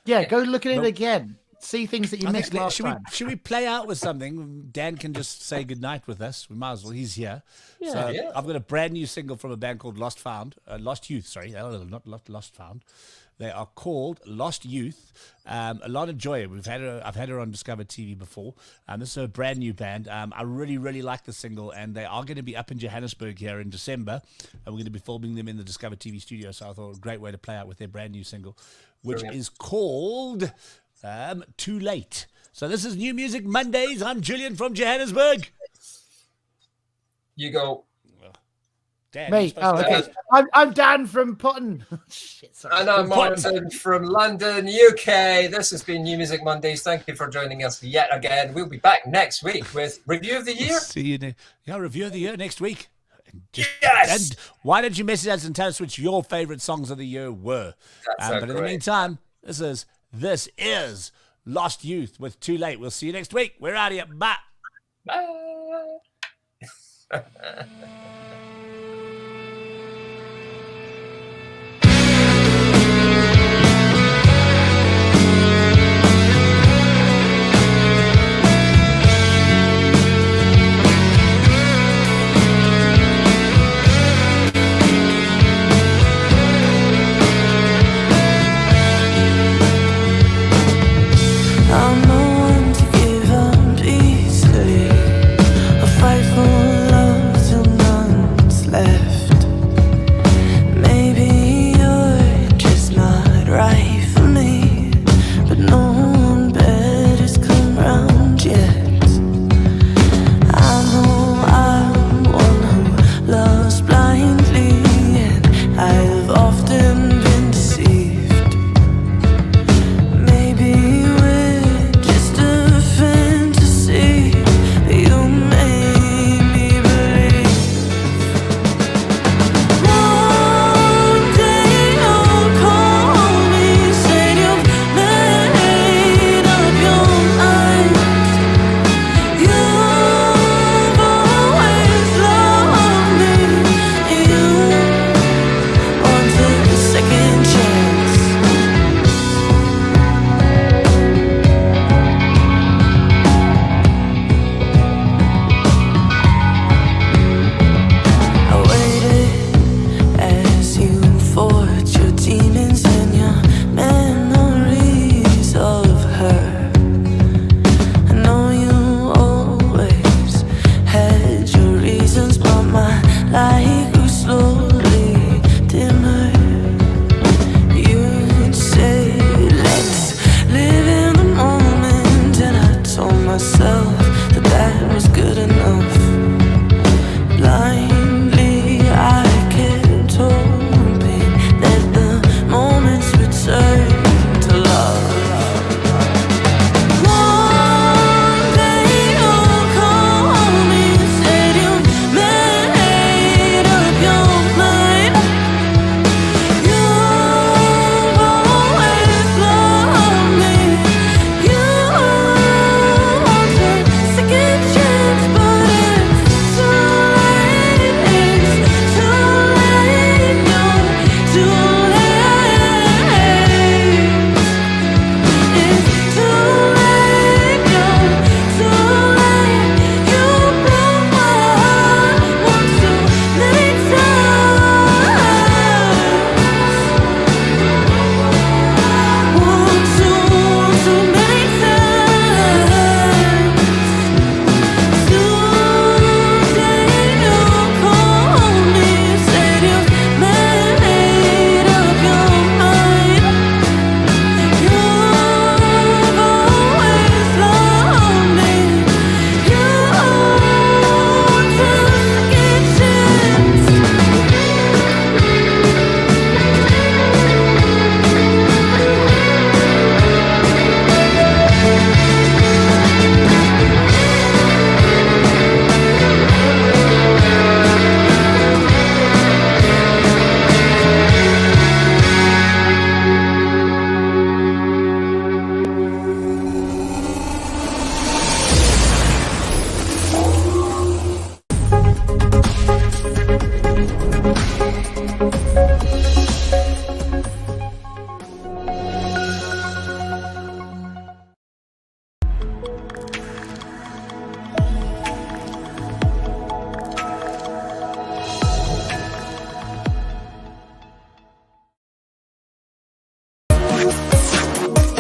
[SPEAKER 11] Yeah, go look at it again. See things that you missed last time.
[SPEAKER 1] Should we play out with something? Dan can just say goodnight with us. We might as well. He's here.
[SPEAKER 11] Yeah.
[SPEAKER 1] So I've got a brand new single from a band called Lost Youth. Sorry, not Lost Found. They are called Lost Youth. A lot of joy. I've had her on DiscovrTV before. This is a brand new band. I really, really like the single, and they are going to be up in Johannesburg here in December. And we're going to be filming them in the DiscovrTV studio. So I thought a great way to play out with their brand new single, which is called Too Late. So this is New Music Mondays. I'm Julian from Johannesburg.
[SPEAKER 2] You go.
[SPEAKER 1] Dan,
[SPEAKER 11] me. Oh, okay. I'm Dan from Potton. Shit, sorry.
[SPEAKER 2] And I'm Martin from London, UK. This has been New Music Mondays. Thank you for joining us yet again. We'll be back next week with Review of the Year.
[SPEAKER 1] See you. Review of the Year next week.
[SPEAKER 2] Yes!
[SPEAKER 1] And why don't you message us and tell us which your favourite songs of the year were? But in the meantime, this is Lost Youth with Too Late. We'll see you next week. We're out of here. Bye.
[SPEAKER 2] Bye.